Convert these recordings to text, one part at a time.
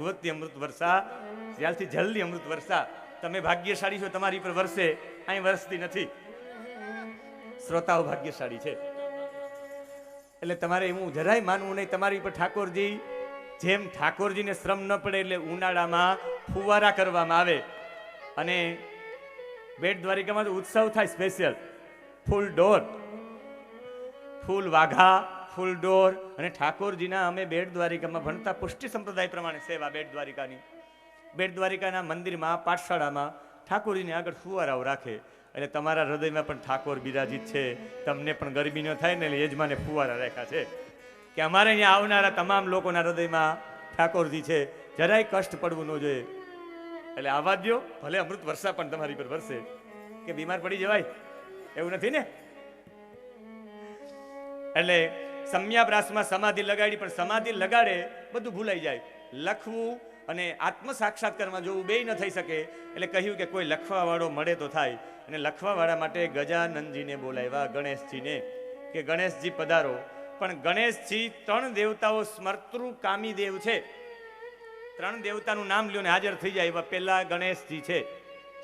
ભગવતી અમૃત વર્ષા, ત્યારથી જલ્દી અમૃત વર્ષા. તમે ભાગ્યશાળી છો, તમારી પર વરસે, અહીં વરસતી નથી. શ્રોતાઓ ભાગ્યશાળી છે. એટલે તમારે એવું જરાય માનવું નહીં. તમારી પર ઠાકોરજી, જેમ ઠાકોરજીને શ્રમ ન પડે એટલે ઉનાળામાં ફુવારા કરવામાં આવે. અને બેટ દ્વારિકામાં તો ઉત્સવ થાય સ્પેશિયલ. ફૂલ ડોર, ફૂલ વાઘા, ફૂલ ડોર. અને ઠાકોરજીના અમે બેટ દ્વારિકામાં ભણતા પુષ્ટિ સંપ્રદાય પ્રમાણે સેવા બેટ દ્વારિકાની. બેટ દ્વારિકાના મંદિરમાં, પાઠશાળામાં ઠાકોરજીને આગળ ફુવારાઓ રાખે. એટલે તમારા હૃદયમાં પણ ઠાકોર બિરાજિત છે. તમને પણ ગરમી ન થાય ને એટલે યજમાને ફુવારા રાખ્યા છે કે અમારે અહીંયા આવનારા તમામ લોકોના હૃદયમાં ઠાકોરજી છે. જરાય કષ્ટ પડવું ન જોઈએ. એટલે આવા દો, ભલે અમૃત વર્ષા પણ તમારી પર વરસે. કે બીમાર પડી જવાય એવું નથી ને. એટલે સમ્યાપ્રાસમાં સમાધિ લગાડી, પણ સમાધિ લગાડે બધું ભૂલાઈ જાય. લખવું અને આત્મ સાક્ષાત્કારમાં જોવું બે ન થઈ શકે. એટલે કહ્યું કે કોઈ લખવા વાળો મળે તો થાય. અને લખવા વાળા માટે ગજાનંદજીને બોલાવ્યા, ગણેશજીને, કે ગણેશજી પધારો. પણ ગણેશજી 3 દેવતાઓ સ્મર્તૃ કામી દેવ છે. 3 દેવતાનું નામ લ્યો ને હાજર થઈ જાય. એવા પહેલા ગણેશજી છે.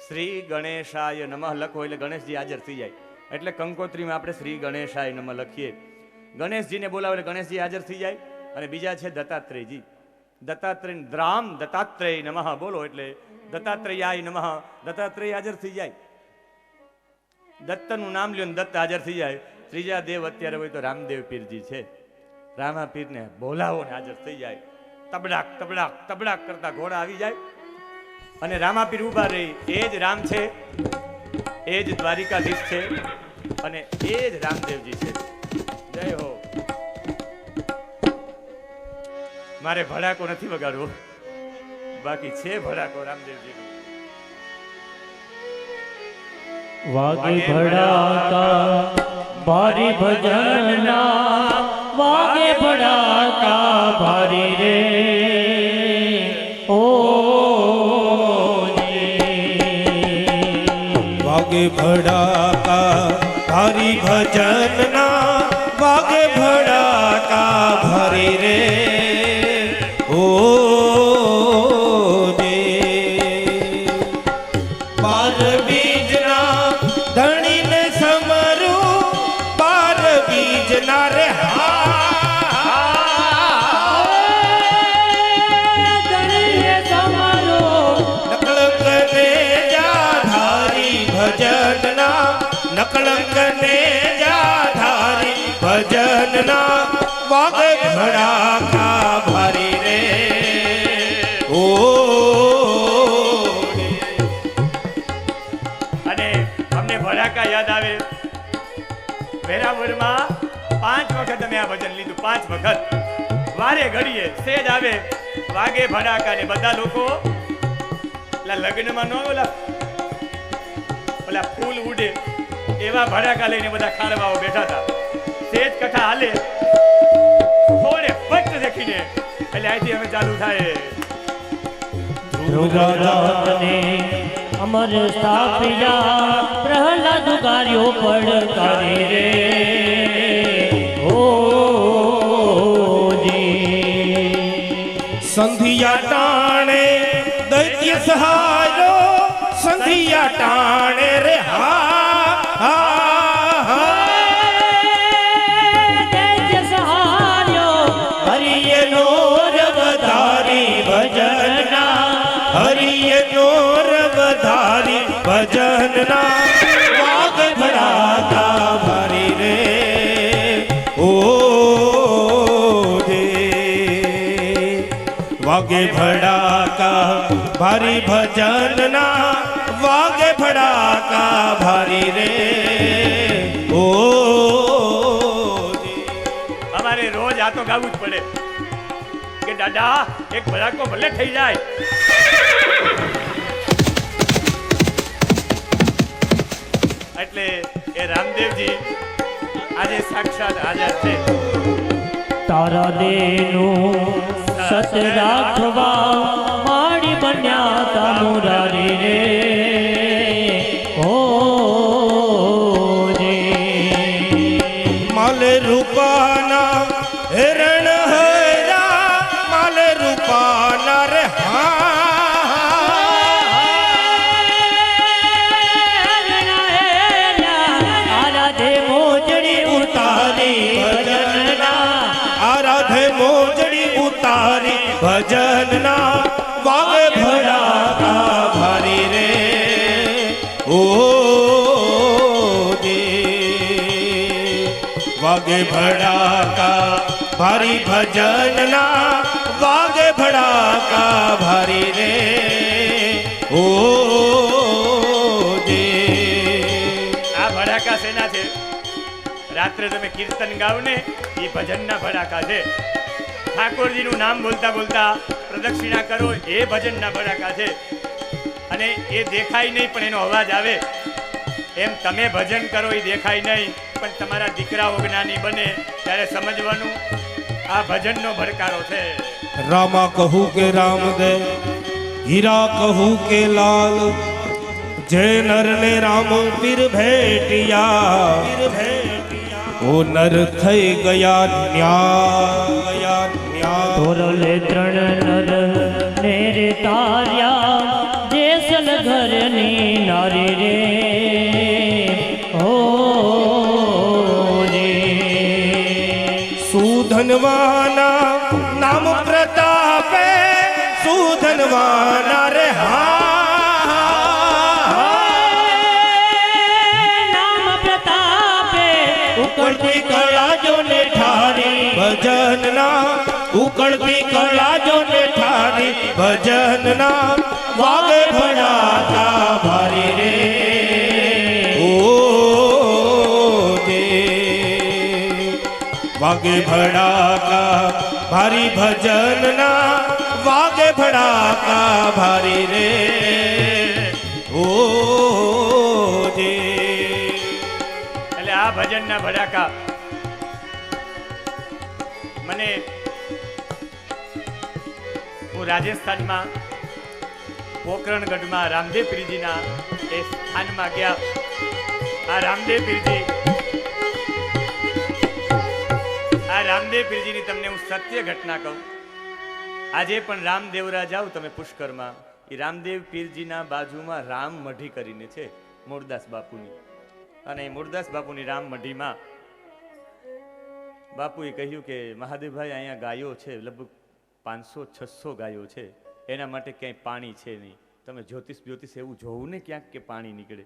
શ્રી ગણેશાય નમઃ લખો એટલે ગણેશજી હાજર થઈ જાય. એટલે કંકોત્રીમાં આપણે શ્રી ગણેશાય નમઃ લખીએ. ગણેશજીને બોલાવો એટલે ગણેશજી હાજર થઈ જાય. અને બીજા છે દત્તાત્રેયજી. દત્તાત્રેય દ્રામ દત્તાત્રેય નમઃ બોલો એટલે દત્તાત્રેયાય નમઃ, દત્તાત્રેય હાજર થઈ જાય. દત્તનું નામ લ્યો ને દત્ત હાજર થઈ જાય. ત્રીજા દેવ અત્યારે હોય તો રામદેવ પીરજી છે. રામા પીરને બોલાવો ને હાજર થઈ જાય. તબડાક તબડાક તબડાક કરતા ઘોડા આવી જાય. અને રામાપીર ઉભા રહી. એ જ રામ છે, એ જ દ્વારિકાધીશ છે, અને એ જ રામદેવજી છે. જય હો. મારે ભડાકો નથી વગાડવો, બાકી છે ભડાકો રામદેવજી. વાગે ભડાકા ભારી ભજનના, વાગે ભડાકા ભારી રે. ઓ વાગે ભડાકા ભારી ભજનના, વાગે ભડાકા ભારી રે. ઓ બાર બીજના ધણીને સમરું, બાર બીજના રે નકળંક ને જા ધારી ભજનના, વાગે ભડાકા ભારી રે. ઓ અને અમને ભડાકા યાદ આવે. વેરાવળમાં 5 વખત અમે આ ભજન લીધું. 5 વખત વારે ઘડીએ સેજ આવે વાગે ભડાકા ને બધા લોકો લગ્નમાં ન ઓલા ફૂલ ઉડે એવા ભડાકા લઈને બધા ખારવાઓ બેઠા હતા. સેજ કથા હાલે થોડે ફટ દેખીને એટલે અહીંથી અમે ચાલુ થાય. અમર સ્થાપિયા પ્રહલાદ કાર્યો પડકારી રે. ઓ સંધિયા ટાણે દૈત્ય સહારો, સંધિયા ટાણે રે દૈત્ય સહાર્યો હરિય નો રવધારી ભજનના, હરિય નો રવધારી ભજનના, વાગ ભડાકા ભારી રે. ઓ વાગે ભડાકા ભારી ભજનના, વાગે ભડાકા ભારી રે. ઓ અમારે રોજ આ તો ગાવું જ પડે કે દાદા એક ભડાકો ભલે થઈ જાય. એટલે એ રામદેવજી આજે સાક્ષાત હાજર છે. તારા દેનું સત રાખવા માડી બન્યા તા મુરારી રે. ઓ માલ રૂપાના હિરણ હરા, માલ રૂપાના રે ભજનના વાગે ભડાકા ભારી રે ઓ દે વાગે ભડાકા ભારી ભજનના વાગે ભડાકા ભારી રે ઓ દે આ ભડાકા શેના છે? રાત્રે તમે કીર્તન ગાવ ને એ ભજનના ભડાકા છે. ઠાકોરજીનું નામ બોલતા બોલતા પ્રદક્ષિણા કરો એ ભજનના ભડાકા છે. અને એ દેખાય નહીં પણ એનો અવાજ આવે. એમ તમે ભજન કરો એ દેખાય નહીં પણ તમારા દીકરાઓ જ્ઞાની બને ત્યારે સમજવાનું આ ભજનનો ભડકારો છે. રામા કહું કે રામદેવ, હીરા કહું કે લાલ, જે નર ને રામ પીર ભેટિયા ઓ નર થઈ ગયા ન્યા તોરલે ત્રણ નર ને રે તાર્યા જેસલ ઘરની નારી રે ઓ રે સુધનવાના નામ પ્રતાપે સુધનવાના રે નામ પ્રતાપે ઉકળતી કળા જો ને ઠારી ભજનના ઉકળતી કળા જો ને ઠારી ભજનના વાગે ભડાકા ભારી રે ઓ દે વાગે ભડાકા ભારી ભજનના વાગે ભડાકા ભારી રે ઓ દે. એટલે આ ભજનના ભડાકા મને હું રાજસ્થાનમાં પોકરણગઢમાં રામદેવ પીરજીના એ સ્થાનમાં ગયા. આ રામદેવ પીરજીની તમને હું સત્ય ઘટના કહું. આજે પણ રામદેવરા જાઓ તમે પુષ્કરમાં, એ રામદેવ પીરજીના બાજુમાં રામ મઢી કરીને છે મૂળદાસ બાપુની. અને એ મૂળદાસ બાપુની રામ મઢીમાં બાપુએ કહ્યું કે મહાદેવભાઈ અહીંયા ગાયો છે, લગભગ 500-600 ગાયો છે, એના માટે ક્યાંય પાણી છે નહીં. તમે જ્યોતિષ એવું જોવું ને ક્યાંક કે પાણી નીકળે.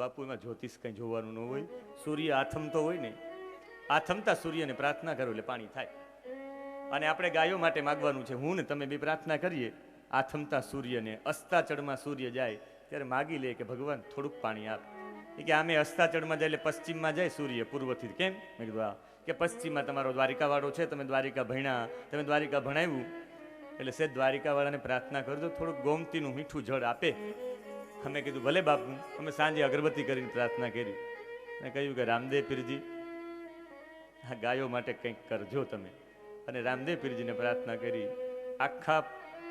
બાપુ એમાં જ્યોતિષ કંઈ જોવાનું ન હોય, સૂર્ય આથમતો હોય ને, આથમતા સૂર્યને પ્રાર્થના કરો એટલે પાણી થાય. અને આપણે ગાયો માટે માગવાનું છે. હું ને તમે બી પ્રાર્થના કરીએ આથમતા સૂર્યને. અસ્તાચળમાં સૂર્ય જાય ત્યારે માગી લે કે ભગવાન થોડુંક પાણી આપ. કે આમે અસ્તાચળમાં જાય એટલે પશ્ચિમમાં જાય સૂર્ય પૂર્વથી. કેમ? મેં કીધું કે પશ્ચિમમાં તમારો દ્વારિકાવાળો છે, તમે દ્વારિકા ભણ્યા, તમે દ્વારિકા ભણાવ્યું એટલે સેજ દ્વારિકાવાળાને પ્રાર્થના કરજો થોડુંક ગોમતીનું મીઠું જળ આપે. અમે કીધું ભલે બાપુ. અમે સાંજે અગરબત્તી કરીને પ્રાર્થના કરી. મેં કહ્યું કે રામદેવ પીરજી આ ગાયો માટે કંઈક કરજો તમે. અને રામદેવ પીરજીને પ્રાર્થના કરી. આખા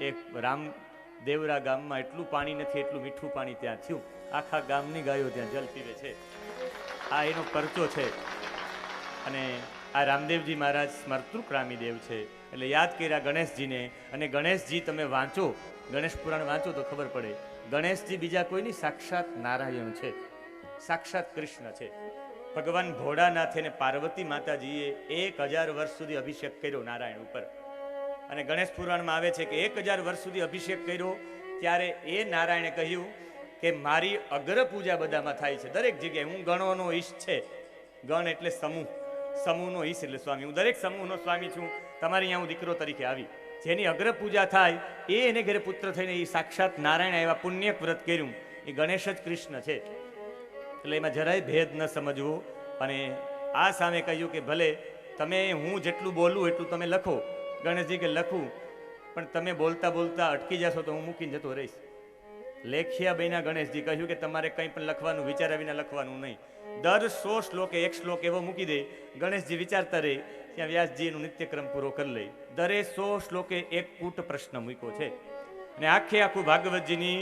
એક રામદેવરા ગામમાં એટલું પાણી નથી એટલું મીઠું પાણી ત્યાં થયું. આખા ગામની ગાયો ત્યાં જલ પીવે છે. આ એનો પરચો છે. અને આ રામદેવજી મહારાજ સ્મર્તૃક્રામી દેવ છે. એટલે યાદ કર્યા ગણેશજીને. અને ગણેશજી તમે વાંચો, ગણેશ પુરાણ વાંચો તો ખબર પડે ગણેશજી બીજા કોઈની સાક્ષાત નારાયણ છે, સાક્ષાત કૃષ્ણ છે. ભગવાન ભોળાનાથે ને પાર્વતી માતાજીએ 1000 વર્ષ સુધી અભિષેક કર્યો નારાયણ ઉપર. અને ગણેશ પુરાણમાં આવે છે કે 1000 વર્ષ સુધી અભિષેક કર્યો ત્યારે એ નારાયણે કહ્યું કે મારી અગ્ર પૂજા બધામાં થાય છે, દરેક જગ્યાએ. હું ગણોનો ઈશ છે. ગણ એટલે સમૂહ, સમૂહનો ઈશ એટલે સ્વામી. હું દરેક સમૂહનો સ્વામી છું. તમારી અહીંયા હું દીકરો તરીકે આવી. જેની અગ્ર પૂજા થાય એને ઘરે પુત્ર થઈને એ સાક્ષાત નારાયણ એવા પુણ્યક વ્રત કર્યું એ ગણેશ જ કૃષ્ણ છે. એટલે એમાં જરાય ભેદ ન સમજવો. અને આ સામે કહ્યું કે ભલે તમે હું જેટલું બોલું એટલું તમે લખો. ગણેશજી કે લખું પણ તમે બોલતા બોલતા અટકી જશો તો હું મૂકીને જતો રહીશ. લેખ્યા બન્યા ગણેશજી. કહ્યું કે તમારે કંઈ પણ લખવાનું વિચાર્યા વિના લખવાનું નહીં. દર 100 શ્લોકે એક શ્લોક એવો મૂકી દે. ગણેશજી વિચારતા રહે ત્યાં વ્યાસજી એનું નિત્યક્રમ પૂરો કરી લે. દરે 100 શ્લોકે એક કૂટ પ્રશ્ન મૂક્યો છે. અને આખું ભાગવતજીની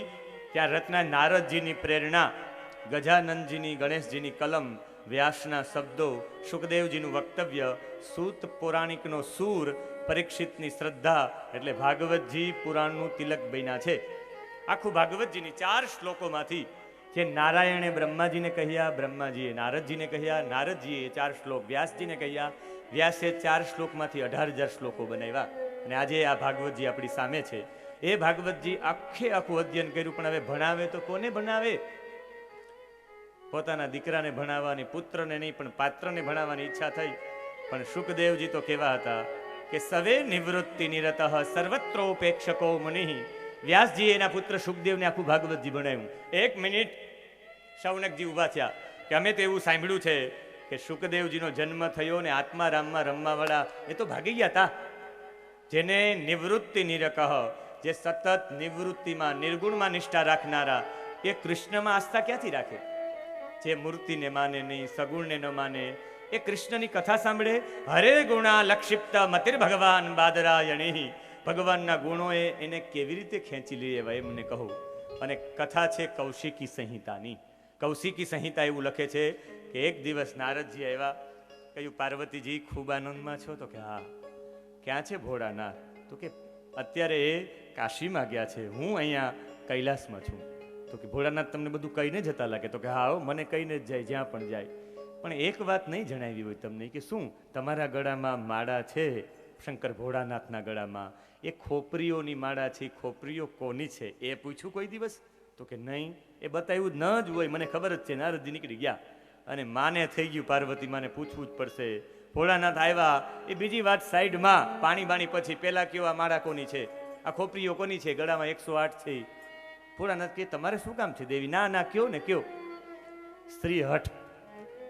ત્યાં રચના નારદજીની પ્રેરણા, ગજાનંદજીની ગણેશજીની કલમ, વ્યાસના શબ્દો, સુખદેવજીનું વક્તવ્ય, સૂત પૌરાણિકનો સૂર, પરીક્ષિતની શ્રદ્ધા, એટલે ભાગવતજી પુરાણનું તિલક બન્યા છે. આખું ભાગવતજીની 4 શ્લોકોમાંથી જે નારાયણે બ્રહ્માજીને કહ્યા, બ્રહ્માજીએ નારદજીને કહ્યા, નારદજીએ 4 શ્લોક વ્યાસજીને કહ્યા, વ્યાસે 4 શ્લોકમાંથી 18,000 શ્લોકો બનાવ્યા. અને આજે આ ભાગવતજી આપણી સામે છે. એ ભાગવતજી આખું અધ્યયન કર્યું, પણ હવે ભણાવે તો કોને ભણાવે? પોતાના દીકરાને ભણાવવાની, પુત્રને નહીં પણ પાત્રને ભણાવવાની ઈચ્છા થઈ. પણ શુકદેવજી તો કેવા હતા કે સવે નિવૃત્તિ નિરતઃ સર્વત્રોપેક્ષકો મુનિ. વ્યાસજી એના પુત્ર શુકદેવને આખું ભાગવતજી ભણાવ્યું. 1 મિનિટ શૌનકજી ઉભા થયા કે અમે તો એવું સાંભળ્યું છે કે શુકદેવજીનો જન્મ થયો ને આત્મારામમાં રમવાવાળા એ તો ભાગી ગયા હતા. જેને નિવૃત્તિ નિરકઃ, જે સતત નિવૃત્તિમાં નિર્ગુણમાં નિષ્ઠા રાખનારા, એ કૃષ્ણમાં આસ્થા ક્યાંથી રાખે? જે મૂર્તિને માને નહીં, સગુણને ન માને, એ કૃષ્ણની કથા સાંભળે. હરે ગુણા લક્ષિપ્ત મતિર ભગવાન બાદરાયણી. ભગવાનના ગુણોએ એને કેવી રીતે ખેંચી લે એવા એમને કહું. અને કથા છે કૌશિકી સંહિતાની. કૌશિકી સંહિતા એવું લખે છે કે એક દિવસ નારદજી આવ્યા, કહ્યું પાર્વતીજી ખૂબ આનંદમાં છો? તો કે હા. ક્યાં છે ભોળાનાથ? તો કે અત્યારે એ કાશીમાં ગયા છે, હું અહીંયા કૈલાસમાં છું. તો કે ભોળાનાથ તમને બધું કહીને જતા લાગે? તો કે હા, મને કહીને જ જાય જ્યાં પણ જાય. પણ એક વાત નહીં જણાવી હોય તમને, કે શું? તમારા ગળામાં માળા છે, શંકર ભોળાનાથના ગળામાં, એ ખોપરીઓની માળા છે. ખોપરીઓ કોની છે એ પૂછ્યું કોઈ દિવસ? તો કે નહીં, એ બતાવ્યું ન જ હોય, મને ખબર જ છે. નારદજી નીકળી ગયા અને માને થઈ ગયું, પાર્વતી માને પૂછવું જ પડશે. ભોળાનાથ આવ્યા, એ બીજી વાત સાઈડમાં, પાણી બાણી પછી પેલા કયો આ માળા કોની છે, આ ખોપરીઓ કોની છે, ગળામાં 108 છે. ભોળાનાથ કે તમારે શું કામ છે દેવી? ના ના કયો ને કયો. સ્ત્રી હઠ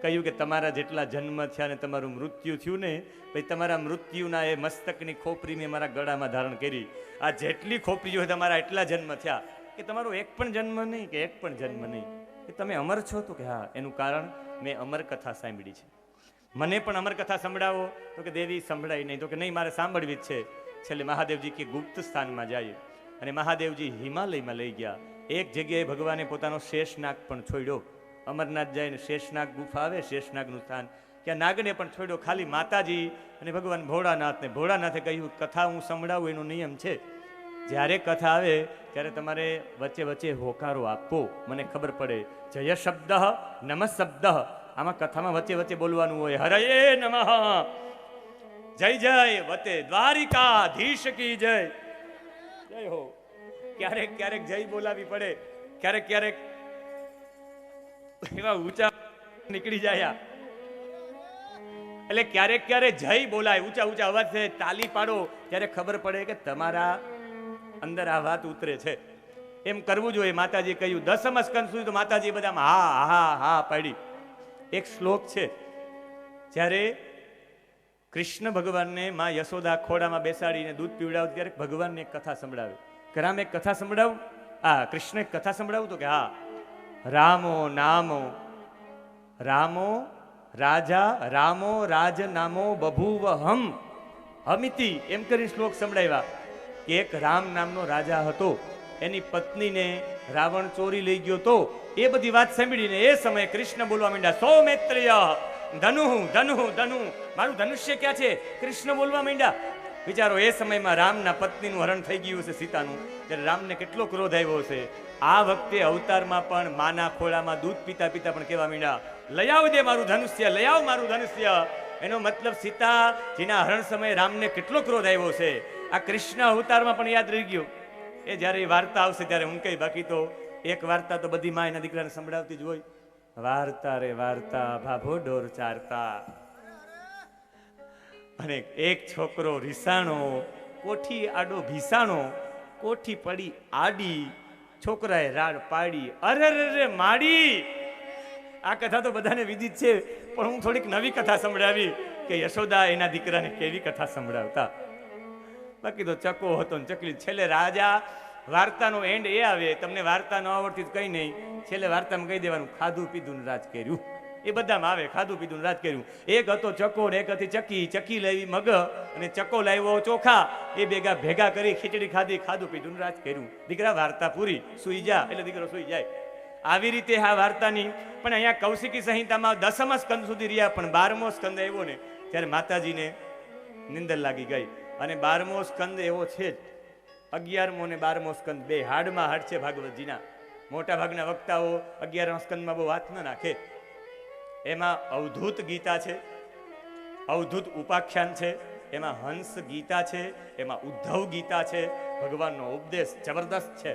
કહ્યું કે તમારા જેટલા જન્મ થયા ને તમારું મૃત્યુ થયું ને, ભાઈ તમારા મૃત્યુના એ મસ્તકની ખોપરી મેં મારા ગળામાં ધારણ કરી. આ જેટલી ખોપરીઓ તમારા એટલા જન્મ થયા, કે તમારો એક પણ જન્મ નહીં, કે એક પણ જન્મ નહીં, કે તમે અમર છો? તો કે હા. એનું કારણ મેં અમર કથા સાંભળી છે, મને પણ અમર કથા સંભળાવો. તો કે દેવી સંભળાય નહીં. તો કે નહીં, મારે સાંભળવી જ છે. છેલ્લે મહાદેવજી કે ગુપ્ત સ્થાનમાં જાય, અને મહાદેવજી હિમાલયમાં લઈ ગયા. એક જગ્યાએ ભગવાને પોતાનો શેષનાગ પણ છોડ્યો. અમરનાથ જઈને શેષનાગ ગુફા આવે, શેષનાગનું સ્થાન, ત્યાં નાગને પણ છોડ્યો. ખાલી માતાજી અને ભગવાન ભોળાનાથને. ભોળાનાથે કહ્યું કથા હું સંભળાવું એનો નિયમ છે, જ્યારે કથા આવે ત્યારે તમારે વચ્ચે વચ્ચે હોકારો આપવો, મને ખબર પડે. જય શબ્દ નમ શબ્દ, આમાં કથામાં વચ્ચે વચ્ચે બોલવાનું હોય. હરયે નમઃ, જય જય વતે દ્વારિકાધીશ કી જય, જય હો. ક્યારેક ક્યારેક જય બોલાવી પડે, ક્યારેક ક્યારેક એવા ઊંચા નીકળી જાય, એટલે ક્યારેક ક્યારેક જય બોલાય, ઊંચા ઊંચા અવાજથી તાલી પાડો, ત્યારે ખબર પડે કે તમારા અંદર આ વાત ઉતરે છે. એમ કરવું જોઈએ. માતાજી કહ્યું 10મ સ્કંદ સુધી તો માતાજી બધામાં હા હા હા પાડી. એક શ્લોક છે, જ્યારે કૃષ્ણ ભગવાનને માં યશોદા ખોડામાં બેસાડીને દૂધ પીવડાવ, ત્યારે ભગવાનને એક કથા સંભળાવે. કે રામ એક કથા સંભળાવું? હા. કૃષ્ણ એક કથા સંભળાવું? તો કે હા. રામો નામો, રામો રાજા, રામો રાજ નામો બભૂવ હમ હમિતિ, એમ કરી શ્લોક સંભળાવ્યા. કે એક રામ નામનો રાજા હતો, એની પત્નીને રાવણ ચોરી લઈ ગયો તો. એ બધી વાત સાંભળીને એ સમયે કૃષ્ણ બોલવા માંડ્યા, સૌમિત્રય ધનુ ધનુ ધનુ, મારું ધનુષ્ય ક્યાં છે? કૃષ્ણ બોલવા માંડ્યા. વિચારો, એ સમયમાં રામના પત્નીનું હરણ થઈ ગયું છે, સીતાનું, ત્યારે રામને કેટલો ક્રોધ આવ્યો છે. આ વખતે અવતારમાં પણ માના ખોળામાં દૂધ પીતા પીતા પણ કહેવા માંડ્યા, લઈ આવ દે મારું ધનુષ્ય, લઈ આવ મારું ધનુષ્ય. એનો મતલબ સીતાજીના હરણ સમયે રામને કેટલો ક્રોધ આવ્યો છે. આ કૃષ્ણ અવતારમાં પણ યાદ રહી ગયો. એ જ્યારે વાર્તા આવશે ત્યારે હું કઈ, બાકી તો એક વાર્તા તો બધી માં એના દીકરાને સંભળાવતી જ હોય. વાર્તા રે વાર્તા, ભાભો ઢોર ચારતા. અને એક છોકરો રીસાણો, કોઠી આડો ભીસાણો, કોઠી પડી આડી, છોકરાએ રાડ પાડી, અરે રે માડી. આ કથા તો બધાને વિદિત છે, પણ હું થોડીક નવી કથા સંભળાવી કે યશોદા એના દીકરાને કેવી કથા સંભળાવતા. બાકી તો ચકો હતો ને ચકલી. છેલ્લે રાજા, વાર્તાનો એન્ડ એ આવે, તમને વાર્તા ન આવડતી કઈ નહીં, છેલ્લે વાર્તામાં કહી દેવાનું ખાધું પીધું ને રાજ કર્યું. એ બધામાં આવે, ખાધું પીધું રાજ કર્યું. એક હતો ચકો ને એક હતી ચકી. ચકી લાવી મગ અને ચકો લાવ્યો ચોખા, એ ભેગા કરી ખીચડી ખાધી, ખાધું પીધું રાજ કર્યું. દીકરા વાર્તા પૂરી, સુઈ જા. એટલે દીકરો સુઈ જાય. આવી રીતે આ વાર્તાની પણ અહીંયા કૌશિકી સંહિતામાં 10મ સ્કંદ સુધી રહ્યા, પણ 12મો સ્કંદ આવ્યો ને ત્યારે માતાજીને નિંદર લાગી ગઈ. અને 12મો સ્કંદ એવો છે જ, 11મો ને 12મો સ્કંદ બે હાડમાં હાડ છે ભાગવતજીના. મોટા ભાગના વક્તાઓ 11મા સ્કંદમાં બહુ હાથ ન નાખે. એમાં અવધૂત ગીતા છે, અવધૂત ઉપાખ્યાન છે, એમાં હંસ ગીતા છે, એમાં ઉદ્ધવ ગીતા છે. ભગવાનનો ઉપદેશ જબરદસ્ત છે.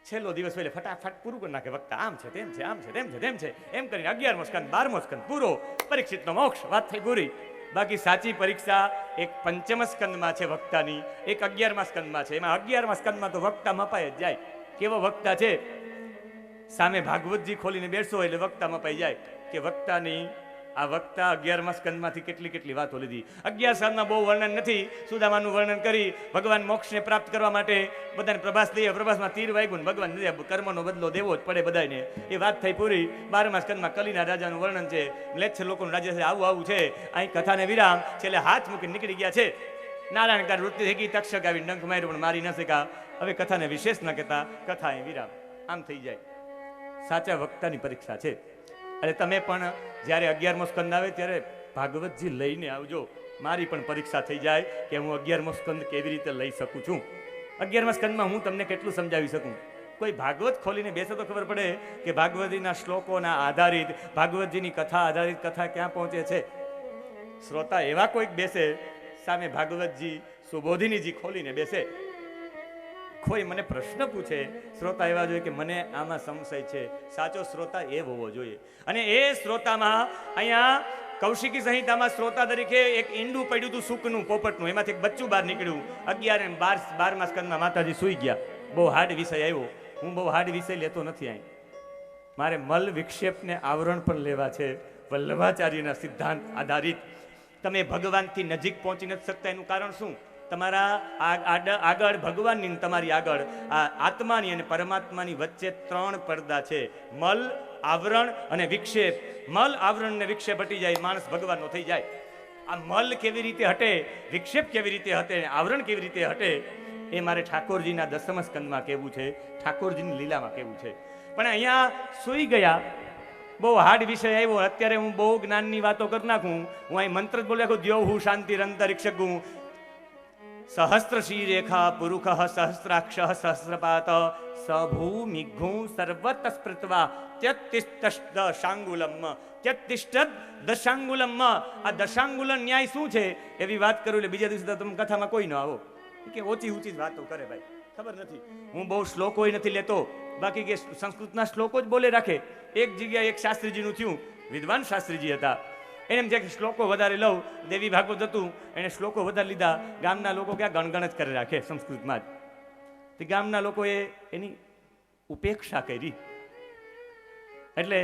છેલ્લો દિવસ એટલે ફટાફટ પૂરું કરી નાખે વક્તા. આમ છે, તેમ છે, આમ છે, તેમ છે, તેમ છે, એમ કરીને 11મો સ્કંદ 12મો સ્કંદ પૂરો. પરીક્ષિતનો મોક્ષ, વાત થઈ પૂરી. બાકી સાચી પરીક્ષા એક 5મ સ્કંદમાં છે વક્તાની, એક 11મા સ્કંદમાં છે. એમાં 11મા સ્કંદમાં તો વક્તા મપાઈ જ જાય. કેવો વક્તા છે? સામે ભાગવતજી ખોલીને બેસો એટલે વક્તા મપાઈ જાય કે વક્તાની આ વક્તા 11મા સ્કંદમાંથી કેટલી કેટલી વાતો લીધી. 11 સ્કંદમાં બહુ વર્ણન નથી. સુદામાનું વર્ણન કરી ભગવાન મોક્ષને પ્રાપ્ત કરવા માટે બધાને પ્રભાસ દઈએ, પ્રભાસમાં તીર વાગ્યું, ભગવાન કર્મનો બદલો દેવો જ પડે બધાને, એ વાત થઈ પૂરી. 12મા સ્કંદમાં કલીના રાજાનું વર્ણન છે. મ્લેચ્છ લોકોનું રાજ્ય છે, આવું આવું છે. અહીં કથાને વિરામ. છેલ્લે હાથ મૂકીને નીકળી ગયા છે. નારાયણકાર વૃત્તિ થઈ ગઈ, તક્ષક આવી ડંખ માર્યો પણ મારી ન શકા. હવે કથાને વિશેષ ન કહેતા, કથા અહીં વિરામ. આમ થઈ જાય. સાચા વક્તાની પરીક્ષા છે. અને તમે પણ જ્યારે 11મો સ્કંદ આવે ત્યારે ભાગવતજી લઈને આવજો. મારી પણ પરીક્ષા થઈ જાય કે હું 11મો સ્કંદ કેવી રીતે લઈ શકું છું. 11મા સ્કંદમાં હું તમને કેટલું સમજાવી શકું. કોઈ ભાગવત ખોલીને બેસે તો ખબર પડે કે ભાગવતીના શ્લોકોના આધારિત, ભાગવતજીની કથા આધારિત કથા ક્યાં પહોંચે છે. શ્રોતા એવા કોઈક બેસે, સામે ભાગવતજી સુબોધિનીજી ખોલીને બેસે. કોઈ મને પ્રશ્ન પૂછે, શ્રોતા એવા જોઈએ કે મને આમાં સંશય છે. સાચો શ્રોતા એ હોવો જોઈએ. અને એ શ્રોતામાં અહીંયા કૌશિકી સંહિતામાં શ્રોતા તરીકે એક ઈંડું પડ્યું હતું સુકનું, પોપટનું. એમાંથી એક બચ્ચું બહાર નીકળ્યું. 11 અને 12મા સ્કંદમાં માતાજી સૂઈ ગયા. બહુ હાર્ડ વિષય આવ્યો. હું બહુ હાર્ડ વિષય લેતો નથી. અહીં મારે મલ વિક્ષેપને આવરણ પણ લેવા છે. વલ્લભાચાર્યના સિદ્ધાંત આધારિત. તમે ભગવાનથી નજીક પહોંચી નથી શકતા. એનું કારણ શું? તમારા આગળ ભગવાનની, તમારી આગળ આ આત્માની અને પરમાત્માની વચ્ચે 3 પડદા છે. મલ, આવરણ અને વિક્ષેપ. મલ, આવરણ અને વિક્ષેપ હટી જાય, માણસ ભગવાનનો થઈ જાય. આ મલ કેવી રીતે હટે, વિક્ષેપ કેવી રીતે હટે, આવરણ કેવી રીતે હટે, એ મારે ઠાકોરજીના 10મા સ્કંદમાં કહેવું છે, ઠાકોરજીની લીલામાં કહેવું છે. પણ અહીંયા સૂઈ ગયા. બહુ હાર્ડ વિષય આવ્યો. અત્યારે હું બહુ જ્ઞાનની વાતો કરી નાખું. હું અહીં મંત્ર જ બોલી નાખું. દ્યો હું શાંતિરંતરિક્ષગું સહસ્ત્ર શ્રી રેખા પુરુષ સહસ્રાક્ષ સહસ્રપાત સભૂમિઘું સર્વત સ્પૃત્વા ત્યતિષ્ઠ દશાંગુલમ ત્યતિષ્ઠ દશાંગુલમ. આ દશાંગુલમ ન્યાય શું છે એવી વાત કરું એટલે બીજા દિવસે તમે કથામાં કોઈ ન આવો કે ઓછી ઊંચી જ વાતો કરે. ભાઈ ખબર નથી. હું બહુ શ્લોકો નથી લેતો. બાકી કે સંસ્કૃતના શ્લોકો જ બોલે રાખે. એક જગ્યાએ એક શાસ્ત્રીજીનું થયું, વિદ્વાન શાસ્ત્રીજી હતા. એને એમ છે કે શ્લોકો વધારે લઉં. દેવી ભાગવત હતું, એને શ્લોકો વધારે લીધા. ગામના લોકો ક્યાં ગણગણ જ કરી રાખે સંસ્કૃતમાં જ. તે ગામના લોકોએ એની ઉપેક્ષા કરી. એટલે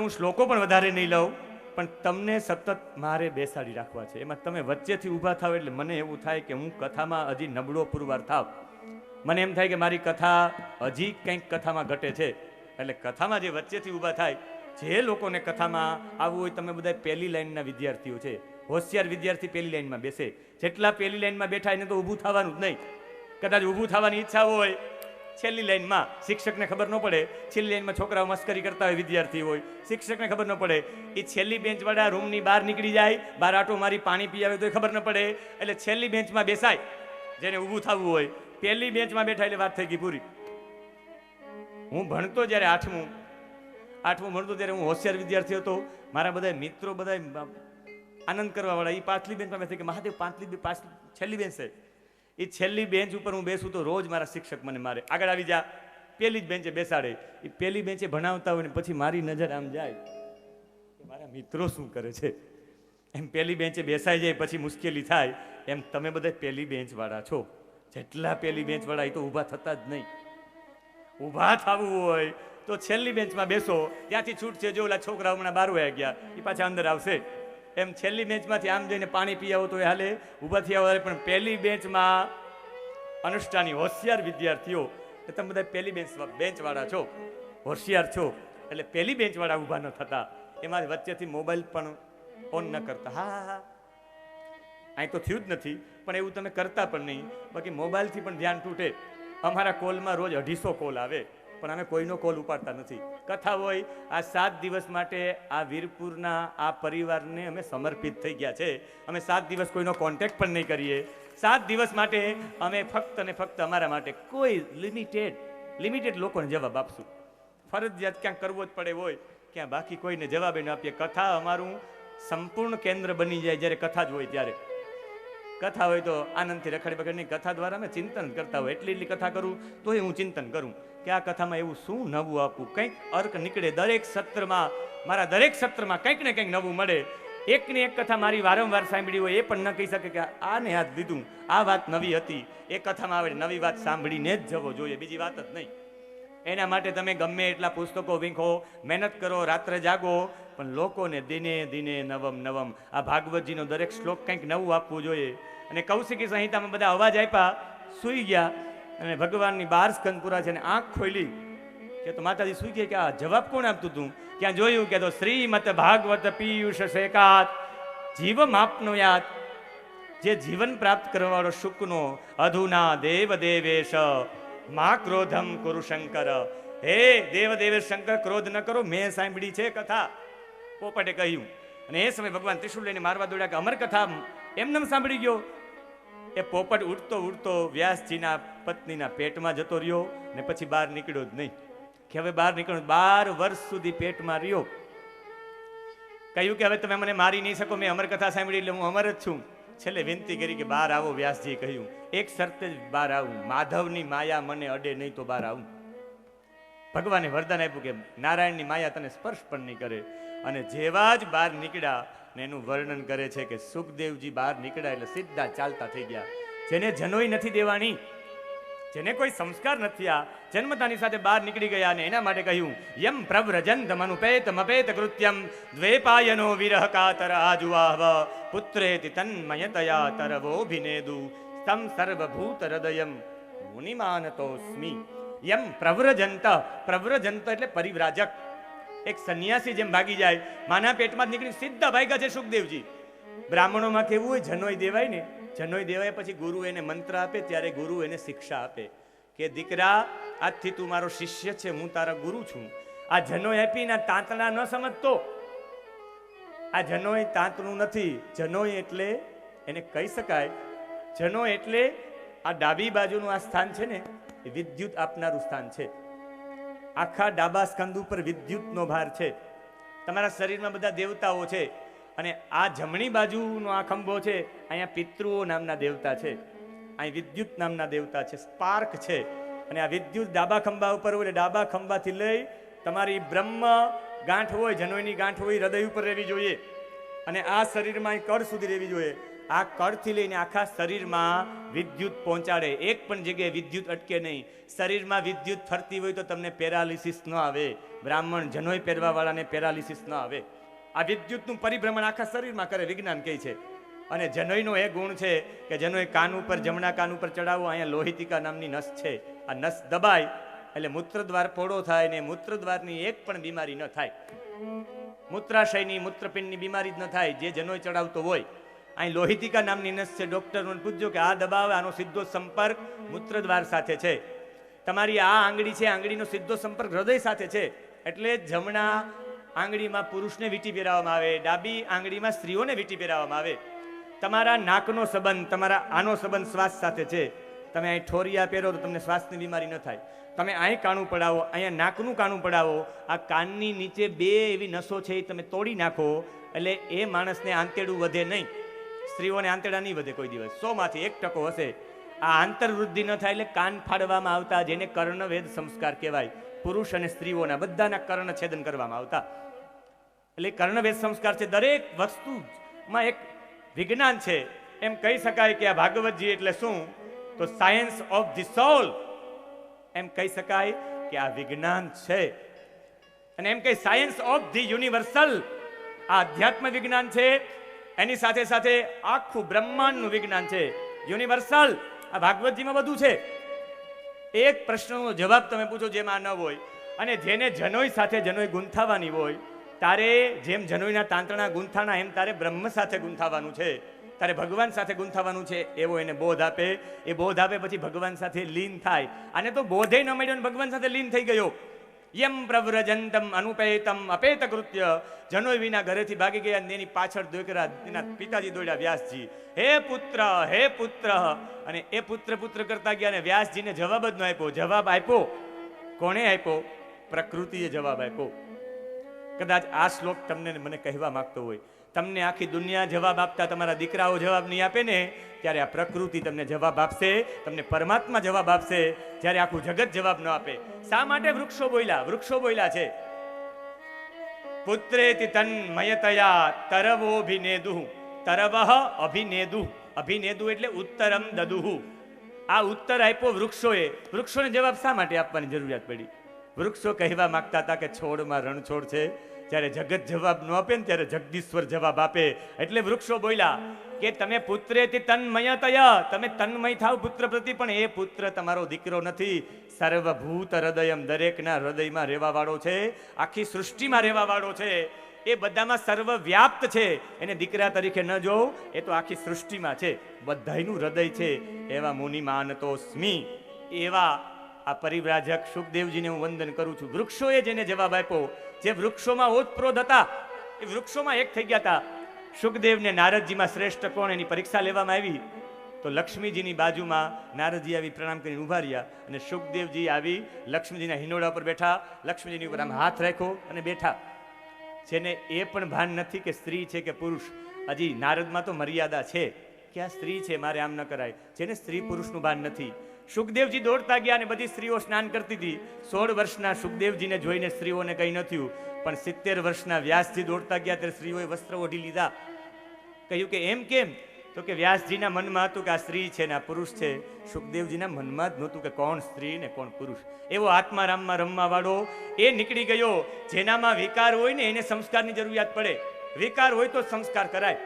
હું શ્લોકો પણ વધારે નહીં લઉં, પણ તમને સતત મારે બેસાડી રાખવા છે. એમાં તમે વચ્ચેથી ઊભા થાવ એટલે મને એવું થાય કે હું કથામાં હજી નબળો પુરવાર થાવ. મને એમ થાય કે મારી કથા હજી કંઈક કથામાં ઘટે છે. એટલે કથામાં જે વચ્ચેથી ઊભા થાય, જે લોકોને કથામાં આવવું હોય, તમે બધા પહેલી લાઈનના વિદ્યાર્થીઓ છે. હોશિયાર વિદ્યાર્થી પહેલી લાઈનમાં બેસે. જેટલા પહેલી લાઈનમાં બેઠા એને તો ઊભું થવાનું જ નહીં. કદાચ ઊભું થવાની ઈચ્છા હોય છેલ્લી લાઈનમાં, શિક્ષકને ખબર ન પડે. છેલ્લી લાઈનમાં છોકરાઓ મસ્કરી કરતા હોય, વિદ્યાર્થી હોય, શિક્ષકને ખબર ન પડે. એ છેલ્લી બેન્ચવાળા રૂમની બહાર નીકળી જાય, બહાર આટો મારી પાણી પી આવે તો એ ખબર ન પડે. એટલે છેલ્લી બેન્ચમાં બેસાય જેને ઊભું થવું હોય. પહેલી બેન્ચમાં બેઠા એટલે વાત થઈ ગઈ પૂરી. હું ભણતો જ્યારે 8મું ભણતો ત્યારે હું હોશિયાર વિદ્યાર્થી હતો. મારા બધા મિત્રો બધા આનંદ કરવા વાળા, એ પાછલી બેન્ચમાં બેસે કે મહાદેવ છેલ્લી બેન્ચ છે. એ છેલ્લી બેન્ચ ઉપર હું બેસું તો રોજ મારા શિક્ષક મને મારે, આગળ આવી જા, પહેલી જ બેન્ચે બેસાડે. એ પહેલી બેન્ચે ભણાવતા હોય ને પછી મારી નજર આમ જાય કે મારા મિત્રો શું કરે છે. એમ પહેલી બેન્ચે બેસાઈ જાય પછી મુશ્કેલી થાય. એમ તમે બધા પહેલી બેન્ચ વાળા છો. જેટલા પહેલી બેન્ચ વાળા એ તો ઊભા થતા જ નહીં. ઊભા થવું હોય તો છેલ્લી બેન્ચમાં બેસો. ત્યાંથી છૂટ છે. જો ઓલા છોકરા હમણાં 12 વાગ્યા ગયા, એ પાછા અંદર આવશે. એમ છેલ્લી બેન્ચમાંથી આમ જઈને પાણી પી આવો તો એ હાલે, ઊભા થયા હોય. પણ પહેલી બેન્ચમાં અનુષ્ઠાની હોશિયાર વિદ્યાર્થીઓ, તમે બધા પહેલી બેન્ચ વાળા છો, હોશિયાર છો. એટલે પહેલી બેન્ચ વાળા ઊભા ન થતા. એમાં વચ્ચેથી મોબાઈલ પણ ઓન ન કરતા. હા, અહીં તો થયું જ નથી, પણ એવું તમે કરતા પણ નહીં. બાકી મોબાઈલથી પણ ધ્યાન તૂટે. અમારા કોલમાં રોજ 250 કોલ આવે, પણ અમે કોઈનો કોલ ઉપાડતા નથી. કથા હોય, આ 7 દિવસ માટે આ વીરપુરના આ પરિવારને અમે સમર્પિત થઈ ગયા છે. અમે 7 દિવસ કોઈનો કોન્ટેક્ટ પણ નહીં કરીએ. 7 દિવસ માટે અમે ફક્ત અને ફક્ત અમારા માટે કોઈ લિમિટેડ લોકોને જવાબ આપશું. ફરજિયાત ક્યાંક કરવો જ પડે હોય ક્યાં, બાકી કોઈને જવાબ ન આપીએ. કથા અમારું સંપૂર્ણ કેન્દ્ર બની જાય જ્યારે કથા જ હોય ત્યારે. કથા હોય તો આનંદથી રખડી બખડની કથા દ્વારા અમે ચિંતન કરતા હોય. એટલી કથા કરું તોય હું ચિંતન કરું કે આ કથામાં એવું શું નવું આપવું, કંઈક અર્ક નીકળે. દરેક સત્રમાં મારા દરેક સત્રમાં કંઈક ને કંઈક નવું મળે. એકની એક કથા મારી વારંવાર સાંભળી હોય એ પણ ન કહી શકે કે આને યાદ દીધું, આ વાત નવી હતી. એ કથામાં આવે નવી વાત સાંભળીને જ જવો જોઈએ, બીજી વાત જ નહીં. એના માટે તમે ગમે એટલા પુસ્તકો વીંખો, મહેનત કરો, રાત્રે જાગો, પણ લોકોને દિને દિને નવમ નવમ આ ભાગવતજીનો દરેક શ્લોક કંઈક નવું આપવું જોઈએ. અને કૌશિકી સંહિતામાં બધા અવાજ આપ્યા, સૂઈ ગયા, અને ભગવાનની 12 સ્કંદ પૂરા છે અને આંખ ખોલી કે તો માતાજી સૂઈ ગયા કે આ જવાબ કોણ આપતું હતું? ક્યાં જોયું કે તો શ્રીમત ભાગવત પિયુષ શેકાત જીવમ આપનોયાત, જે જીવન પ્રાપ્ત કરવાવાળો શુકનો અધુના દેવ દેવેશ મા ક્રોધમ કુરુ શંકર. હે દેવ દેવેશ શંકર, ક્રોધ ન કરો, મેં સાંભળી છે કથા. પોપટે કહ્યું. અને એ સમય ભગવાન ત્રિશુલ લઈને મારવા દોડ્યા કે અમર કથા એમને સાંભળી ગયો. એ પોપટ ઉડતો ઉડતો વ્યાસજીના પત્નીના પેટમાં જતો રહ્યો ને પછી બહાર નીકળ્યો જ નહીં. કે હવે બહાર નીકળ્યો, 12 વર્ષ સુધી પેટમાં રહ્યો. કહ્યું કે હવે તમે મને મારી નહીં શકો, મેં અમર કથા સાંભળી એટલે હું અમર જ છું. છેલ્લે વિનંતી કરી કે બહાર આવો. વ્યાસજીએ કહ્યું એક શરતે જ બહાર આવું, માધવની માયા મને અડે નહીં તો બહાર આવું. ભગવાને વરદાન આપ્યું કે નારાયણની માયા તને સ્પર્શ પણ નહીં કરે. અને જેવા જ બહાર નીકળ્યા ને એનું વર્ણન કરે છે કે સુખદેવજી બહાર નીકળ્યા એટલે સીધા ચાલતા થઈ ગયા. જેને જનોઈ નથી દેવાની, જેને કોઈ સંસ્કાર નથી, આ જન્મતાની સાથે બહાર નીકળી ગયા. અને એના માટે કહ્યું યમ પ્રવ્રજંતમ અનુપેતમ અપેત કૃત્યમ દ્વૈપાયનો વિરહ કાતર આજુવાહ પુત્રેતિ તન્મયતયા તરવોભિનેદુ તમ સર્વભૂત હૃદયમ મુનિમાનતોસ્મિ. યમ પ્રવ્રજંત, પ્રવ્રજંત એટલે પરિવ્રાજક. એક સંન્યાસી જેમ ભાગી જાય, માના પેટમાં નીકળી સીધા ભાગ્યા છે સુખદેવજી. બ્રાહ્મણોમાં કેવું હોય, જનોઈ દેવાય ને, જનોઈ દેવાય પછી ગુરુ એને મંત્ર આપે, ત્યારે ગુરુ એને શિક્ષા આપે કે દીકરા આજથી તું મારો શિષ્ય છે, હું તારા ગુરુ છું. આ જનોઈ આપીને તાંતણા ન સમજતો. આ જનોઈ તાંતણું નથી. જનોઈ એટલે એને કહી શકાય, જનોઈ એટલે આ ડાબી બાજુનું આ સ્થાન છે ને, એ વિદ્યુત આપનારું સ્થાન છે. આખા ડાબા સ્કંદ ઉપર વિદ્યુતનો ભાર છે. તમારા શરીરમાં બધા દેવતાઓ છે, અને આ જમણી બાજુનો આ ખંભો છે, અહીંયા પિતૃઓ નામના દેવતા છે, અહીં વિદ્યુત નામના દેવતા છે, સ્પાર્ક છે. અને આ વિદ્યુત ડાબા ખંભા ઉપર હોય, ડાબા ખંભાથી લઈ તમારી બ્રહ્મ ગાંઠ હોય, જનોઈની ગાંઠ હોય, હૃદય ઉપર રહેવી જોઈએ. અને આ શરીરમાં કળ સુધી રહેવી જોઈએ. આ કળથી લઈને આખા શરીરમાં વિદ્યુત પહોંચાડે. એક પણ જગ્યાએ વિદ્યુત અટકે નહીં. શરીરમાં વિદ્યુત ફરતી હોય તો તમને પેરાલિસિસ ન આવે. બ્રાહ્મણ જનોઈ પહેરવા વાળાને પેરાલિસિસ ન આવે. આ વિદ્યુતનું પરિભ્રમણ આખા શરીરમાં કરે, વિજ્ઞાન કહે છે. અને જનોઈનો એ ગુણ છે કે જનોઈ કાન ઉપર, જમણા કાન ઉપર ચડાવો, અહીંયા લોહિતિકા નામની નસ છે. આ નસ દબાય એટલે મૂત્રદ્વાર પોળો થાય, ને મૂત્રદ્વારની એક પણ બીમારી ન થાય. મૂત્રાશયની, મૂત્રપિંડની બીમારી જ ન થાય જે જનોઈ ચડાવતો હોય. અહીં લોહિતિકા નામની નસ છે. ડોક્ટરને પૂછજો કે આ દબાવે, આનો સીધો સંપર્ક મૂત્રદ્વાર સાથે છે. તમારી આ આંગળી છે, આંગળીનો સીધો સંપર્ક હૃદય સાથે છે. એટલે જમણા આંગળીમાં પુરુષને વીંટી પહેરાવવામાં આવે, ડાબી આંગળીમાં સ્ત્રીઓને વીંટી પહેરાવવામાં આવે. તમારા નાકનો સંબંધ, તમારા આનો સંબંધ શ્વાસ સાથે છે. તમે અહીં ઠોરિયા પહેરો તો તમને શ્વાસની બીમારી ન થાય. તમે અહીં કાણું પડાવો, અહીંયા નાકનું કાણું પડાવો, આ કાનની નીચે 2 એવી નસો છે એ તમે તોડી નાખો એટલે એ માણસને આંતરડું વધે નહીં. સ્ત્રીઓને આંતરડા નહીં વધે કોઈ દિવસ, 100 માંથી 1% હશે. આ આંતરવૃદ્ધિ ન થાય એટલે કાન ફાડવામાં આવતા, જેને કર્ણવેદ સંસ્કાર કહેવાય. પુરુષ અને સ્ત્રીઓના બધાના કર્ણ છેદન કરવામાં આવતા. એટલે કર્ણવેદ સંસ્કાર છે. દરેક વસ્તુમાં એક વિજ્ઞાન છે. એમ કહી શકાય કે આ ભાગવતજી એટલે શું? તો સાયન્સ ઓફ ધી સોલ. એમ કહી શકાય કે આ વિજ્ઞાન છે. અને એમ કહી સાયન્સ ઓફ ધી યુનિવર્સલ. આ અધ્યાત્મ વિજ્ઞાન છે, એની સાથે સાથે આખું બ્રહ્માંડનું વિજ્ઞાન છે, યુનિવર્સલ. આ ભાગવતજીમાં બધું છે. એક પ્રશ્નનો જવાબ તમે પૂછો જેમાં ન હોય, અને જેને જનોઈ સાથે જનોઈ ગુંથાવાની હોય, તારે જેમ જનોઈના તાંતણા ગુંથાણા એમ તારે બ્રહ્મ સાથે ગુંથાવાનું છે, તારે ભગવાન સાથે ગુંથાવાનું છે. એવો એને બોધ આપે. એ બોધ આપે પછી ભગવાન સાથે લીન થાય. આને તો બોધે ન મળ્યો ને ભગવાન સાથે લીન થઈ ગયો. યમ પ્રવ્રજંતમ અનુપેતમ અપેત કૃત્ય. જનોઈ વિના ઘરેથી ભાગી ગયા, એની પાછળ દોકરા એના પિતાજી દોડ્યા, વ્યાસજી, હે પુત્ર, હે પુત્ર. અને એ પુત્ર પુત્ર કરતા ગયા, અને વ્યાસજીને જવાબ જ ન આપ્યો. જવાબ આપ્યો કોણે આપ્યો? પ્રકૃતિએ જવાબ આપ્યો. કદાચ આ શ્લોક તમને મને કહેવા માંગતો હોય, તમને આખી દુનિયા જવાબ આપતા તમારા દીકરાઓ જવાબ નહીં આપે ને, ત્યારે આ પ્રકૃતિ તમને જવાબ આપશે, તમને પરમાત્મા જવાબ આપશે, જ્યારે આખું જગત જવાબ ન આપે. શા માટે વૃક્ષો બોલ્યા? વૃક્ષો બોલ્યા છે, પુત્રેતિ તન્મયતયા તરવોભિનેદુઃ. તરવઃ અભિનેદુઃ. અભિનેદુઃ એટલે ઉત્તરમ દદુઃ. આ ઉત્તર આપ્યો વૃક્ષોએ. વૃક્ષોને જવાબ શા માટે આપવાની જરૂરિયાત પડી? વૃક્ષો કહેવા માંગતા હતા કે છોડમાં રણછોડ છે. જ્યારે જગત જવાબ ન આપે ને ત્યારે જગદીશ્વર જવાબ આપે. એટલે વૃક્ષો બોલ્યા કે તમે પુત્રેતિ તન્મયતયા, તમે તન્મય થાવ પુત્ર પ્રતિ, પણ એ પુત્ર તમારો દીકરો નથી. સર્વભૂત હૃદયમ, દરેકના હૃદયમાં રહેવા વાળો છે, આખી સૃષ્ટિમાં રહેવા વાળો છે, એ બધામાં સર્વવ્યાપ્ત છે. એને દીકરા તરીકે ન જોવ, એ તો આખી સૃષ્ટિમાં છે, બધાયનું હૃદય છે. એવા મુનિ માનતોસ્મિ, એવા આ પરિવ્રાજક સુખદેવજીને હું વંદન કરું છું. વૃક્ષોએ જેને જવાબ આપ્યો, જે વૃક્ષોમાં ઓતપ્રોત હતા, એ વૃક્ષોમાં એક થઈ ગયા હતા. સુખદેવને નારદજીમાં શ્રેષ્ઠ કોણ, એની પરીક્ષા લેવામાં આવી તો લક્ષ્મીજીની બાજુમાં નારદજી આવી પ્રણામ કરીને ઉભા રહ્યા, અને સુખદેવજી આવી લક્ષ્મીજીના હિંડોળા પર બેઠા, લક્ષ્મીજીની ઉપર આમ હાથ રાખ્યો અને બેઠા. જેને એ પણ ભાન નથી કે સ્ત્રી છે કે પુરુષ. હજી નારદમાં તો મર્યાદા છે કે આ સ્ત્રી છે, મારે આમ ન કરાય. જેને સ્ત્રી પુરુષનું ભાન નથી. સુખદેવજી દોડતા ગયા અને બધી સ્ત્રીઓ સ્નાન કરતી હતી. 16 વર્ષના સુખદેવજીને જોઈને સ્ત્રીઓને કંઈ ન થયું, પણ 70 વર્ષના વ્યાસજી દોડતા ગયા ત્યારે સ્ત્રીઓએ વસ્ત્ર ઓઢી લીધા. કહ્યું કે એમ કેમ? તો કે વ્યાસજીના મનમાં હતું કે આ સ્ત્રી છે ને આ પુરુષ છે. સુખદેવજીના મનમાં જ નહોતું કે કોણ સ્ત્રી ને કોણ પુરુષ. એવો આત્મારામમાં રમવા વાળો એ નીકળી ગયો. જેનામાં વિકાર હોય ને એને સંસ્કારની જરૂરિયાત પડે. વિકાર હોય તો સંસ્કાર કરાય,